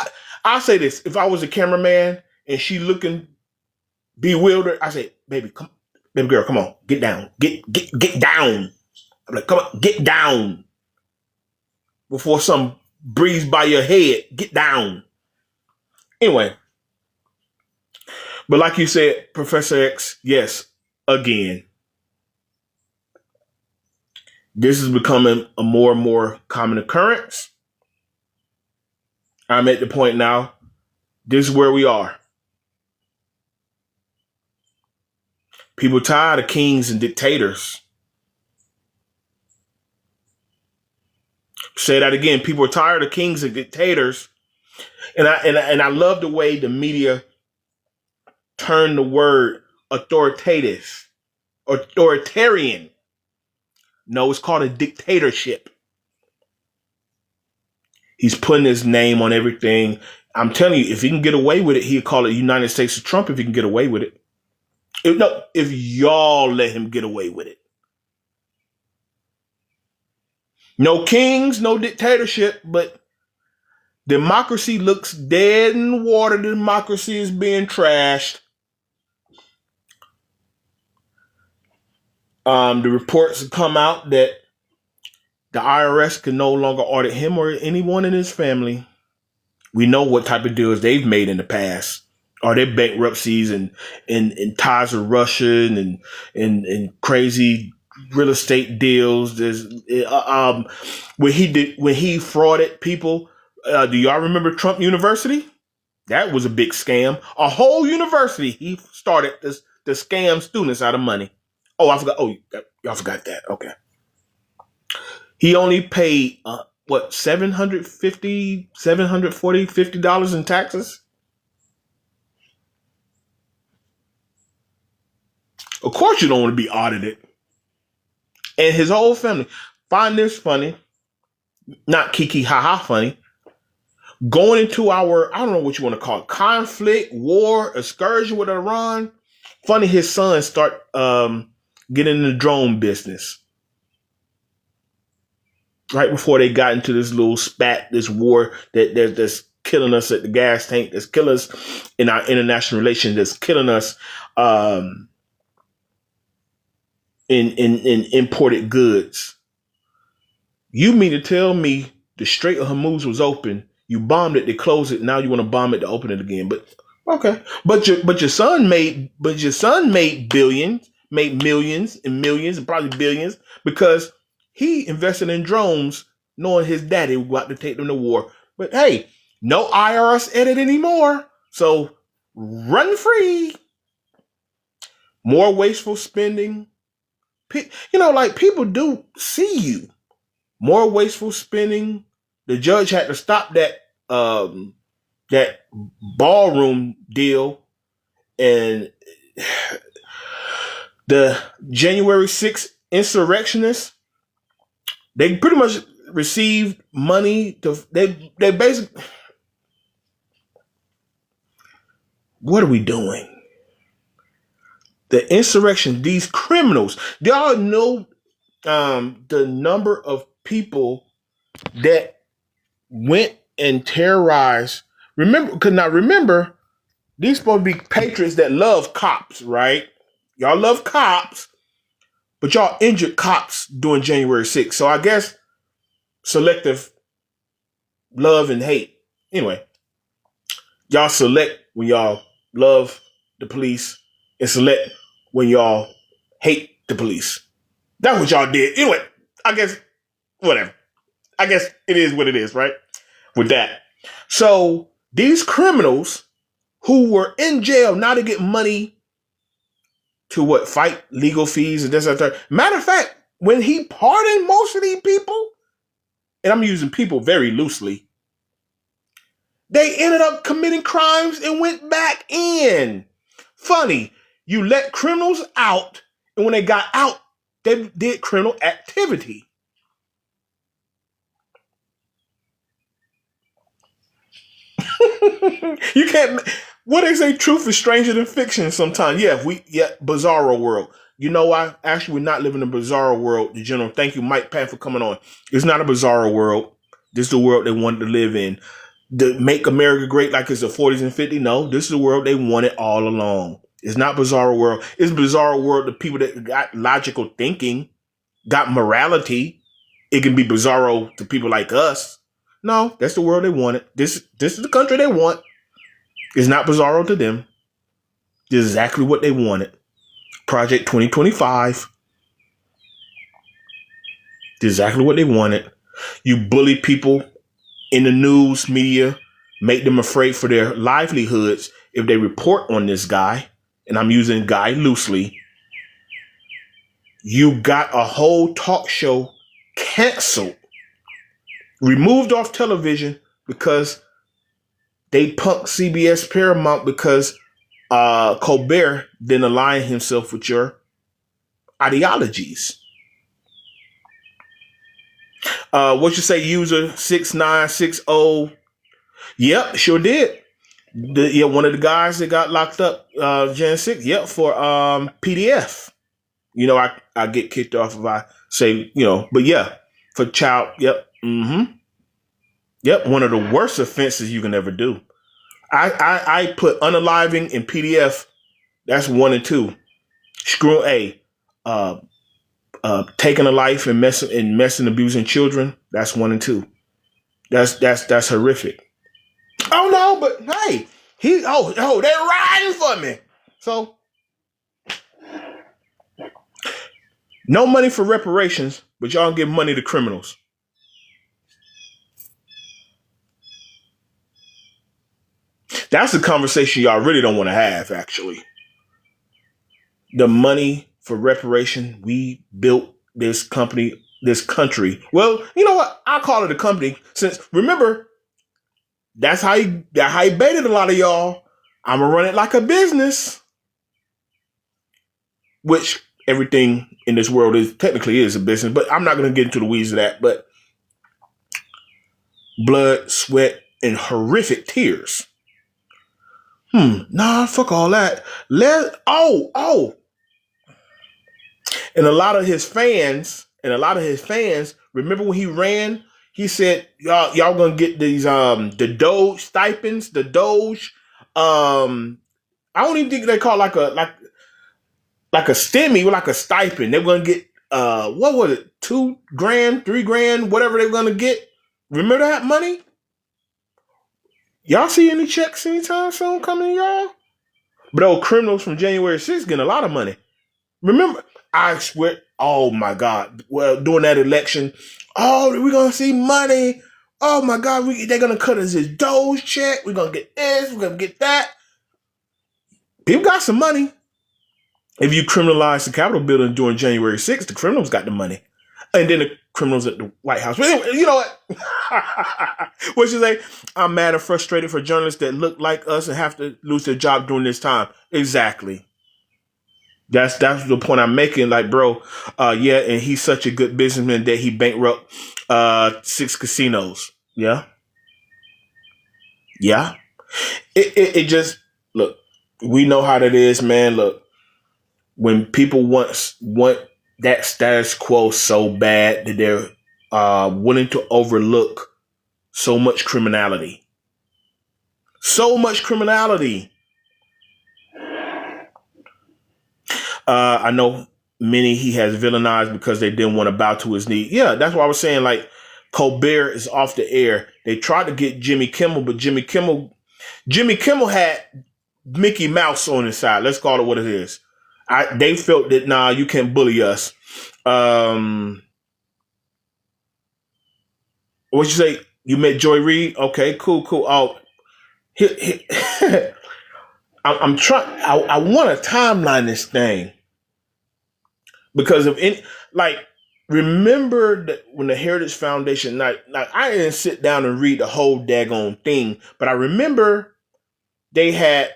I'll say this, if I was a cameraman and she looking bewildered, I say, baby girl, come on, get down, get down. I'm like, come on, get down before some breeze by your head. Get down. Anyway, but like you said, Professor X, yes, again, this is becoming a more and more common occurrence. I'm at the point now, this is where we are. People tired of kings and dictators. Say that again. People are tired of kings and dictators. And I love the way the media turned the word authoritative, authoritarian. No, it's called a dictatorship. He's putting his name on everything. I'm telling you, if he can get away with it, he'll call it United States of Trump if he can get away with it. If y'all let him get away with it. No kings, no dictatorship, but democracy looks dead in the water. Democracy is being trashed. The reports have come out that the IRS can no longer audit him or anyone in his family. We know what type of deals they've made in the past. Are there bankruptcies and ties with Russia and crazy real estate deals? There's when he frauded people. Do y'all remember Trump University? That was a big scam. A whole university he started to scam students out of money. Oh, I forgot. Oh, y'all forgot that. Okay. He only paid $50 in taxes. Of course you don't want to be audited. And his whole family. Find this funny. Not kiki haha funny. Going into our, I don't know what you want to call it, conflict, war, excursion with Iran. Funny his son start getting in the drone business. Right before they got into this little spat, this war that's killing us at the gas tank, that's killing us in our international relations, that's killing us in imported goods. You mean to tell me the Strait of Hormuz was open, you bombed it, they closed it, now you want to bomb it to open it again? But okay, but your son made billions, made millions and millions and probably billions because he invested in drones, knowing his daddy would go out to take them to war. But hey, no IRS edit anymore, so run free. More wasteful spending. Like people do see you. More wasteful spending. The judge had to stop that ballroom deal, and the January 6th insurrectionists, they pretty much received money they basically, what are we doing? The insurrection, these criminals, they all know the number of people that went and terrorized. Remember, these supposed to be patriots that love cops, right? Y'all love cops, but y'all injured cops during January 6th. So I guess selective love and hate. Anyway, y'all select when y'all love the police and select when y'all hate the police. That's what y'all did. Anyway, I guess, whatever. I guess it is what it is, right? With that. So these criminals who were in jail now to get money to fight legal fees and this and that. Matter of fact, when he pardoned most of these people, and I'm using people very loosely, they ended up committing crimes and went back in. Funny, you let criminals out, and when they got out, they did criminal activity. You can't. What they say, truth is stranger than fiction sometimes. Yeah, bizarro world. You know why? Actually, we're not living in a bizarro world. The general, thank you, Mike Pan, for coming on. It's not a bizarro world. This is the world they wanted to live in. To make America great like it's the 40s and 50s. No, this is the world they wanted all along. It's not bizarro world. It's bizarro world. The people that got logical thinking, got morality. It can be bizarro to people like us. No, that's the world they wanted. This is the country they want. It's not bizarro to them. This is exactly what they wanted. Project 2025. This is exactly what they wanted. You bully people in the news media, make them afraid for their livelihoods if they report on this guy, and I'm using guy loosely. You got a whole talk show canceled, removed off television because they punked CBS Paramount because Colbert didn't align himself with your ideologies. What you say, user 6960? Yep, sure did. One of the guys that got locked up, Gen 6, yep, for PDF. You know, I get kicked off if I say, but yeah, for child, yep, yep, one of the worst offenses you can ever do. I put unaliving in PDF. That's 1 and 2. Screw taking a life and messing, abusing children. That's 1 and 2. That's horrific. Oh no, but hey, they're riding for me. So no money for reparations, but y'all give money to criminals. That's a conversation y'all really don't want to have, actually. The money for reparation, we built this country. Well, you know what? I call it a company since, remember, that's how he baited a lot of y'all. I'm going to run it like a business, which everything in this world technically is a business, but I'm not going to get into the weeds of that. But blood, sweat, and horrific tears. Nah, fuck all that. And a lot of his fans, remember when he ran, he said, y'all gonna get these the Doge stipends, the Doge. I don't even think they call it like a stimmy, like a stipend. They're gonna get what was it, $2,000, $3,000, whatever they're gonna get. Remember that money? Y'all see any checks anytime soon coming, y'all? But those criminals from January 6th getting a lot of money. Remember, I swear, oh my God. Well, during that election, we're going to see money. Oh my God, they're going to cut us his Doge check. We're going to get this, we're going to get that. People got some money. If you criminalize the Capitol building during January 6th, the criminals got the money. And then the criminals at the White House. But anyway, you know what? What you say? I'm mad and frustrated for journalists that look like us and have to lose their job during this time. Exactly. That's the point I'm making. Like, bro, yeah, and he's such a good businessman that he bankrupt 6 casinos. Yeah. Yeah. It just, look, we know how that is, man. Look, when people want that status quo so bad that they're willing to overlook so much criminality. So much criminality. I know many he has villainized because they didn't want to bow to his knee. Yeah, that's why I was saying, like, Colbert is off the air. They tried to get Jimmy Kimmel, but Jimmy Kimmel had Mickey Mouse on his side. Let's call it what it is. They felt that, nah, you can't bully us. What'd you say? You met Joy Reid? Okay, cool. Oh, I'm trying. I want to timeline this thing because of any, like, remember that when the Heritage Foundation, like I didn't sit down and read the whole daggone thing, but I remember they had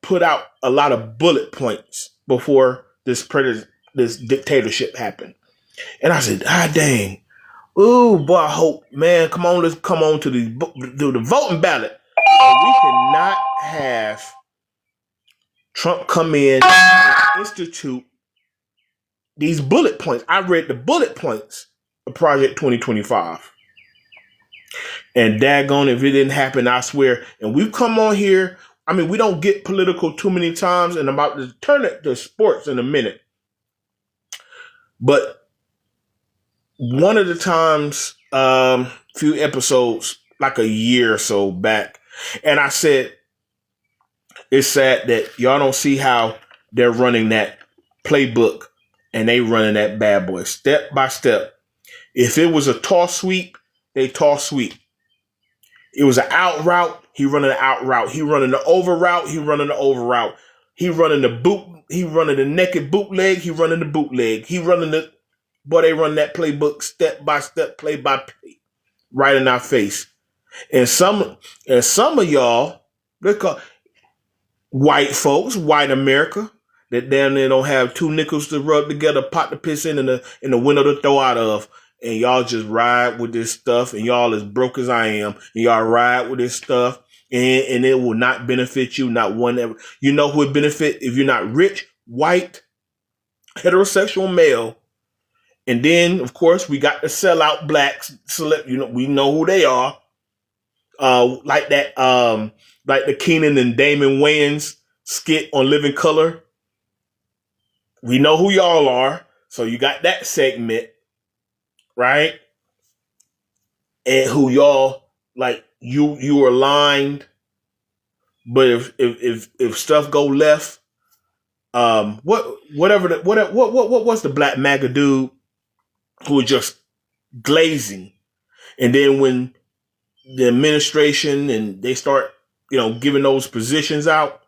put out a lot of bullet points before this dictatorship happened, and I said, ah, dang, ooh, boy, I hope, man, let's come on to the voting ballot. We cannot have Trump come in and institute these bullet points. I read the bullet points of Project 2025. And daggone, if it didn't happen, I swear. And we've come on here. I mean, we don't get political too many times, and I'm about to turn it to sports in a minute. But one of the times, few episodes, like a year or so back, and I said, it's sad that y'all don't see how they're running that playbook and they running that bad boy step by step. If it was a toss sweep, they toss sweep. It was an out route, he running the out route. He running the over route, he running the over route. He running the naked bootleg, he running the bootleg. They run that playbook step by step, play by play, right in our face. And some of y'all, they call white folks, white America, that down there don't have two nickels to rub together, pot to piss in the window to throw out of, and y'all just ride with this stuff, and y'all as broke as I am, and y'all ride with this stuff, and it will not benefit you, not one ever. You know who would benefit if you're not rich, white, heterosexual male, and then of course we got the sellout blacks. We know who they are. Like the Keenan and Damon Wayans skit on Living Color. We know who y'all are. So you got that segment, right? And who y'all, like, you are aligned. But if stuff go left, what's the black MAGA dude who was just glazing? And then when the administration and they start, giving those positions out,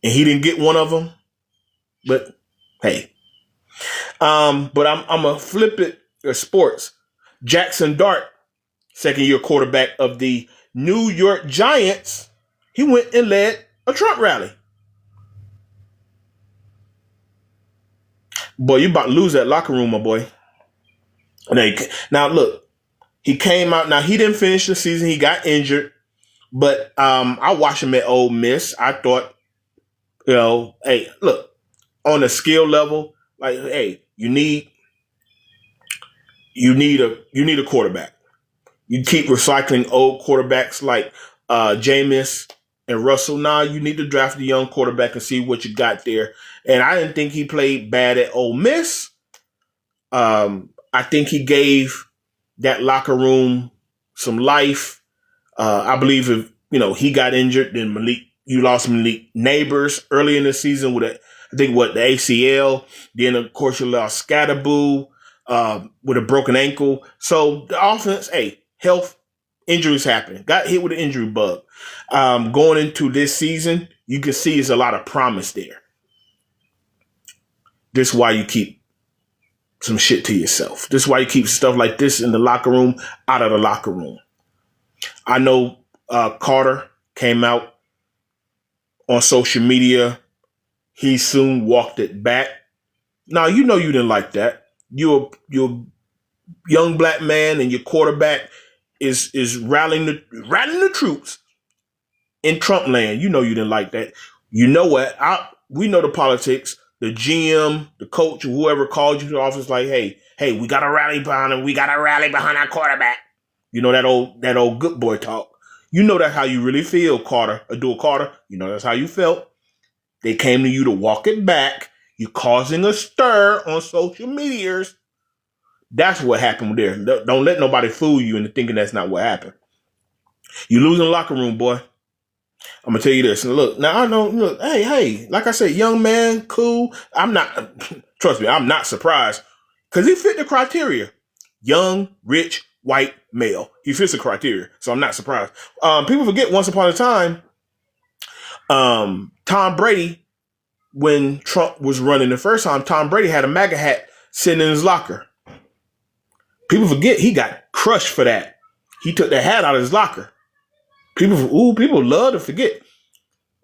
and he didn't get one of them. But hey, but I'm gonna flip it to sports. Jackson Dart, second-year quarterback of the New York Giants, he went and led a Trump rally. Boy, you about to lose that locker room, my boy. Now look, he came out. Now he didn't finish the season; he got injured. But I watched him at Ole Miss. I thought, hey, look, on a skill level, like, hey, you need a quarterback. You keep recycling old quarterbacks like Jameis and Russell. Now you need to draft a young quarterback and see what you got there. And I didn't think he played bad at Ole Miss. I think he gave that locker room some life. I believe if, he got injured, then you lost Malik Neighbors early in the season with the ACL. Then, of course, you lost Scatterboo with a broken ankle. So the offense, health, injuries happen. Got hit with an injury bug. Going into this season, you can see there's a lot of promise there. This is why you keep some shit to yourself. This is why you keep stuff like this in the locker room, out of the locker room. I know Carter came out on social media. He soon walked it back. Now, you didn't like that. You're a young black man, and your quarterback is rallying the troops in Trump land. You didn't like that. You know what? We know the politics. the GM, the coach, or whoever called you to the office, like, hey, we got to rally behind him. We got to rally behind our quarterback. You know, that old good boy talk. You know that's how you really feel, Carter, Abdul Carter. You know that's how you felt. They came to you to walk it back. You're causing a stir on social medias. That's what happened there. Don't let nobody fool you into thinking that's not what happened. You lose in the locker room, boy. I'm gonna tell you this. And look, now I know. Look, hey, like I said, young man, cool. I'm not. Trust me, I'm not surprised because he fit the criteria. Young, rich, white, male. He fits the criteria, so I'm not surprised. People forget once upon a time, Tom Brady, when Trump was running the first time, Tom Brady had a MAGA hat sitting in his locker. People forget he got crushed for that. He took the hat out of his locker. People love to forget.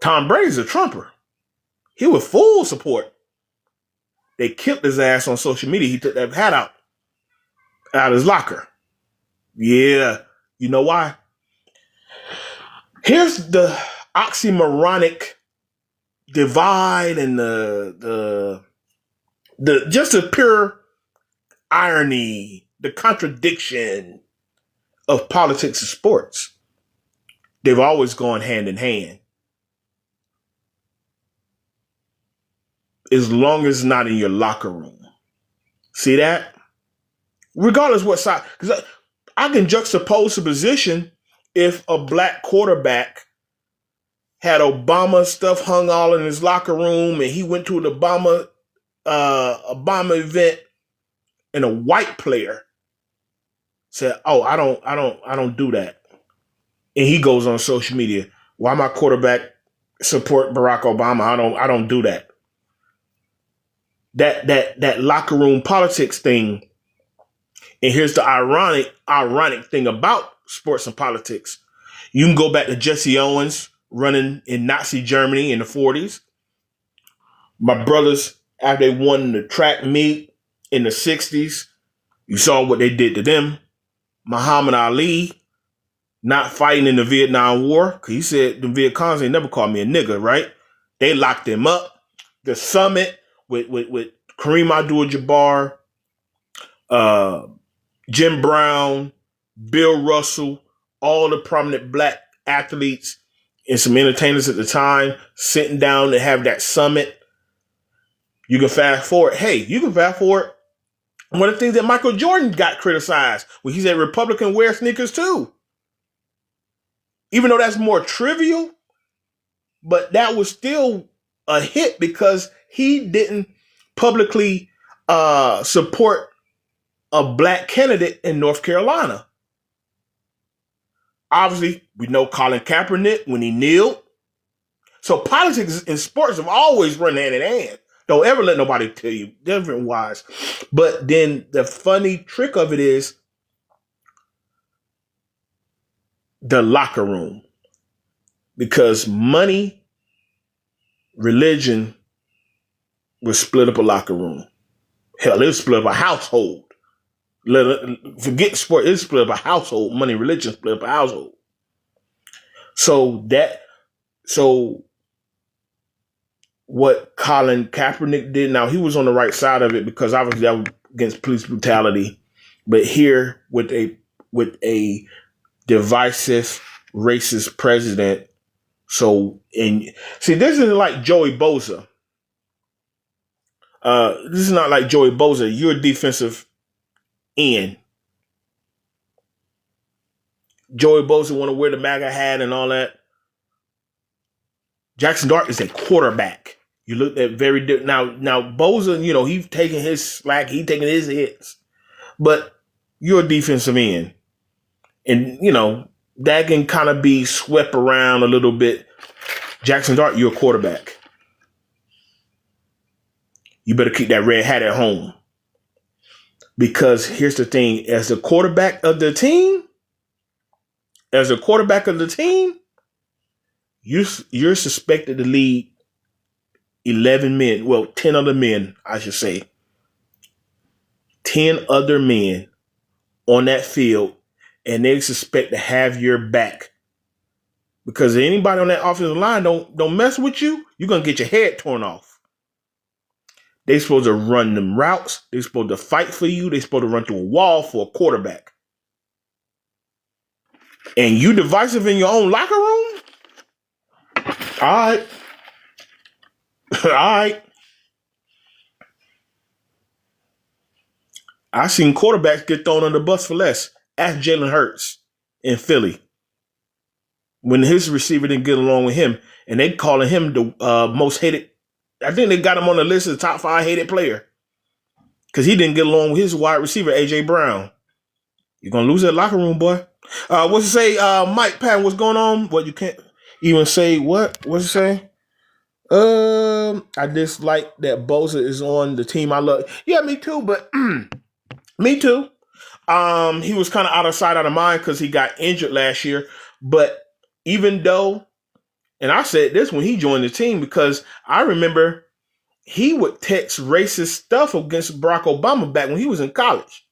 Tom Brady's a Trumper. He was full support. They killed his ass on social media. He took that hat out of his locker. Yeah. You know why? Here's the oxymoronic divide and the just the pure irony, the contradiction of politics and sports. They've always gone hand in hand. As long as it's not in your locker room. See that? Regardless what side, because I can juxtapose the position if a black quarterback had Obama stuff hung all in his locker room and he went to an Obama event and a white player said, "Oh, I don't do that." And he goes on social media, "Why my quarterback support Barack Obama? I don't do that." That locker room politics thing. And here's the ironic thing about sports and politics. You can go back to Jesse Owens running in Nazi Germany in the 40s. My brothers, after they won the track meet in the 60s, you saw what they did to them. Muhammad Ali not fighting in the Vietnam War, because he said the Viet Congs ain't never called me a nigga, right? They locked him up. The summit with Kareem Abdul-Jabbar, Jim Brown, Bill Russell, all the prominent black athletes and some entertainers at the time sitting down to have that summit. You can fast forward. Hey, you can fast forward. One of the things that Michael Jordan got criticized when he said Republicans wear sneakers too. Even though that's more trivial, but that was still a hit because he didn't publicly support a black candidate in North Carolina. Obviously, we know Colin Kaepernick when he kneeled. So politics and sports have always run hand in hand. Don't ever let nobody tell you different wise. But then the funny trick of it is the locker room. Because money, religion will split up a locker room. Hell, it'll split up a household. Forget sport, it'll split up a household. Money, religion split up a household. So what Colin Kaepernick did, now he was on the right side of it because obviously that was against police brutality. But here with a divisive, racist president. So, and see, this isn't like Joey Bosa. This is not like Joey Bosa. You're a defensive end. Joey Bosa want to wear the MAGA hat and all that. Jackson Dart is a quarterback. You look at very different. Now Bosa, he's taking his slack. He's taking his hits. But you're a defensive end. And, that can kind of be swept around a little bit. Jackson Dart, you're a quarterback. You better keep that red hat at home. Because here's the thing. As the quarterback of the team, you're suspected to lead 11 men. Well, 10 other men, I should say. 10 other men on that field. And they suspect to have your back. Because anybody on that offensive line don't mess with you, you're going to get your head torn off. They supposed to run them routes. They supposed to fight for you. They supposed to run through a wall for a quarterback. And you divisive in your own locker room? All right. All right. I seen quarterbacks get thrown on the bus for less. Ask Jalen Hurts in Philly. When his receiver didn't get along with him, and they calling him the most hated. I think they got him on the list of the top 5 hated player. Because he didn't get along with his wide receiver, A.J. Brown. You're going to lose that locker room, boy. What's it say? Mike Patton, what's going on? What, you can't even say what? What's it say? I dislike that Bosa is on the team I love. Yeah, me too, but me too. He was kind of out of sight, out of mind because he got injured last year. But even though, and I said this when he joined the team, because I remember he would text racist stuff against Barack Obama back when he was in college.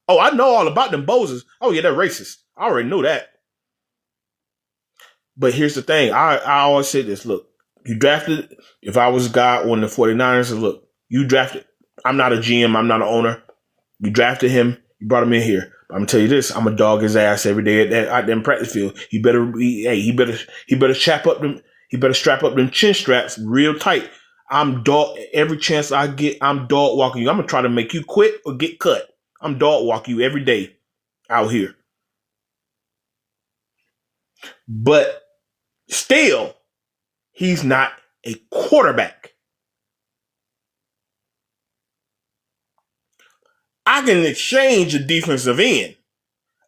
Oh, I know all about them Bosas. Oh, yeah, they're racist. I already knew that. But here's the thing. I always say this. Look, you drafted, if I was a guy on the 49ers, look, you drafted. I'm not a GM. I'm not an owner. You drafted him. You brought him in here. But I'm going to tell you this. I'm going to dog his ass every day out there in practice field. He better strap up them chin straps real tight. I'm dog, every chance I get, I'm dog walking you. I'm going to try to make you quit or get cut. I'm dog walking you every day out here. But still, he's not a quarterback. I can exchange a defensive end.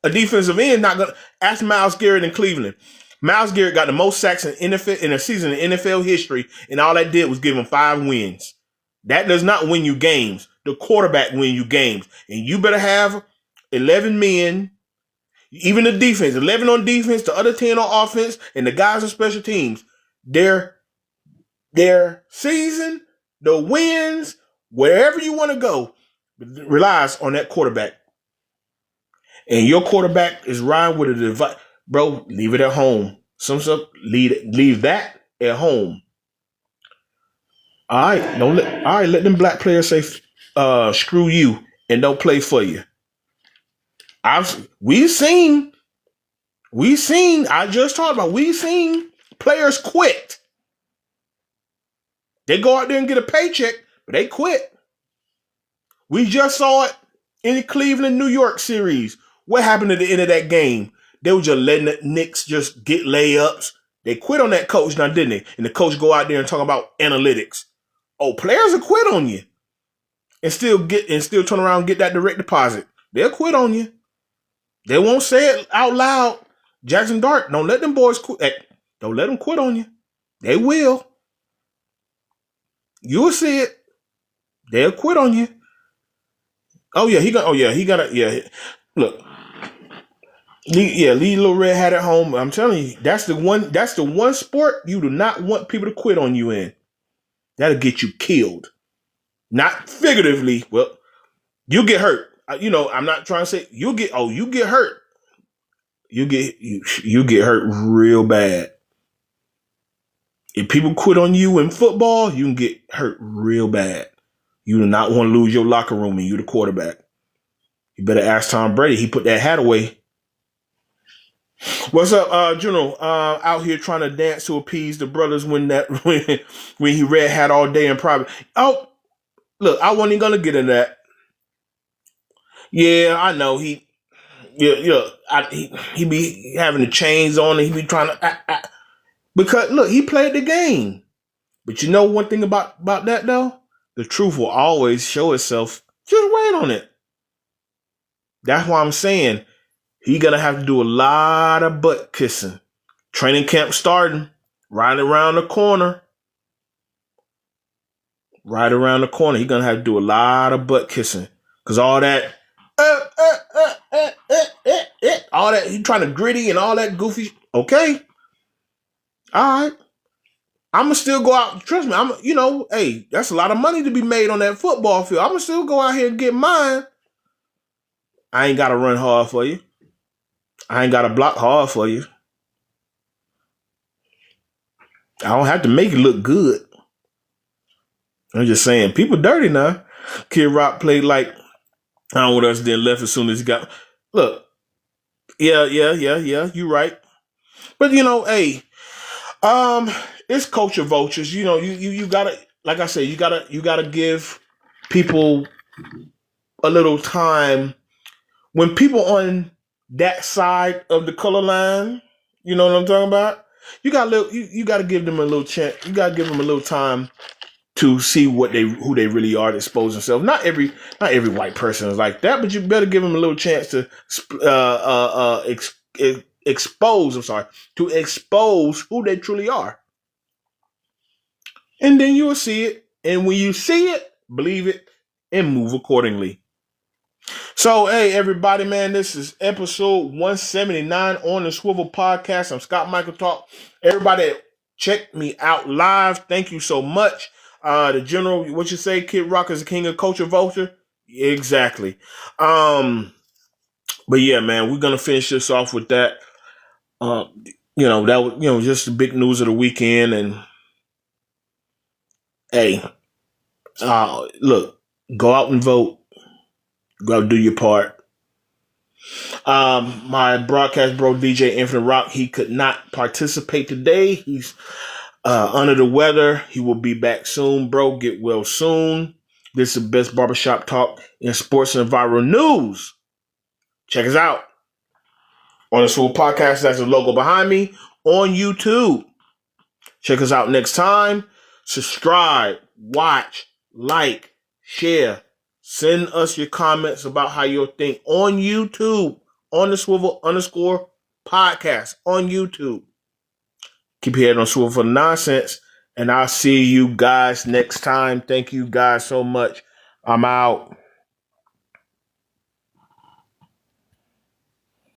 A defensive end not gonna ask Myles Garrett in Cleveland. Myles Garrett got the most sacks in NFL in a season in NFL history, and all that did was give him 5 wins. That does not win you games. The quarterback win you games. And you better have 11 men, even the defense, 11 on defense, the other 10 on offense, and the guys on special teams. Their season, the wins, wherever you want to go, relies on that quarterback. And your quarterback is riding with a device. Bro, leave it at home. Some stuff, leave that at home. All right, let them black players say screw you and don't play for you. We've seen, I just talked about, we've seen players quit. They go out there and get a paycheck, but they quit. We just saw it in the Cleveland, New York series. What happened at the end of that game? They were just letting the Knicks just get layups. They quit on that coach now, didn't they? And the coach go out there and talk about analytics. Oh, players will quit on you and still turn around and get that direct deposit. They'll quit on you. They won't say it out loud. Jackson Dart, don't let them boys quit. Don't let them quit on you. They will. You'll see it. They'll quit on you. Look. Leave Little Red Hat at home. I'm telling you, that's the one sport you do not want people to quit on you in. That'll get you killed. Not figuratively. Well, you'll get hurt. I'm not trying to say you get hurt. You get hurt real bad. If people quit on you in football, you can get hurt real bad. You do not want to lose your locker room and you the quarterback. You better ask Tom Brady. He put that hat away. What's up, General? Out here trying to dance to appease the brothers when he red hat all day in private. Oh, look, I wasn't even gonna get in that. Yeah, I know he be having the chains on and he be trying to because look, he played the game. But you know one thing about that though? The truth will always show itself. Just wait on it. That's why I'm saying he gonna have to do a lot of butt kissing. Training camp starting. Right around the corner. Right around the corner. He gonna have to do a lot of butt kissing. Cause all that all that he trying to gritty and all that goofy. Okay. All right. I'm gonna still go out. Trust me. Hey, that's a lot of money to be made on that football field. I'm gonna still go out here and get mine. I ain't gotta run hard for you. I ain't gotta block hard for you. I don't have to make it look good. I'm just saying, people dirty now. Kid Rock played like, I don't know what else, then left as soon as he got. Look, yeah. You right. But hey, it's culture vultures. You gotta, like I said, you gotta give people a little time. When people on that side of the color line, you know what I'm talking about. You got to give them a little chance. You got to give them a little time to see who they really are, to expose themselves. Not every white person is like that, but you better give them a little chance to expose. I'm sorry, to expose who they truly are, and then you will see it. And when you see it, believe it and move accordingly. So, hey, everybody, man, this is episode 179 on the Swivel Podcast. I'm Scott Michael Talk. Everybody, check me out live. Thank you so much. The general, what you say, Kid Rock is the king of culture vulture? Exactly. But yeah, man, we're gonna finish this off with that. That was just the big news of the weekend. And hey, look, go out and vote. Go out and do your part. My broadcast bro, DJ Infinite Rock, he could not participate today. He's under the weather. He will be back soon, bro. Get well soon. This is the best barbershop talk in sports and viral news. Check us out on the Swoop Podcast. That's the logo behind me on YouTube. Check us out next time. Subscribe, watch, like, share. Send us your comments about how you think on YouTube, on the Swivel_podcast on YouTube. Keep your head on swivel for the nonsense, and I'll see you guys next time. Thank you guys so much. I'm out.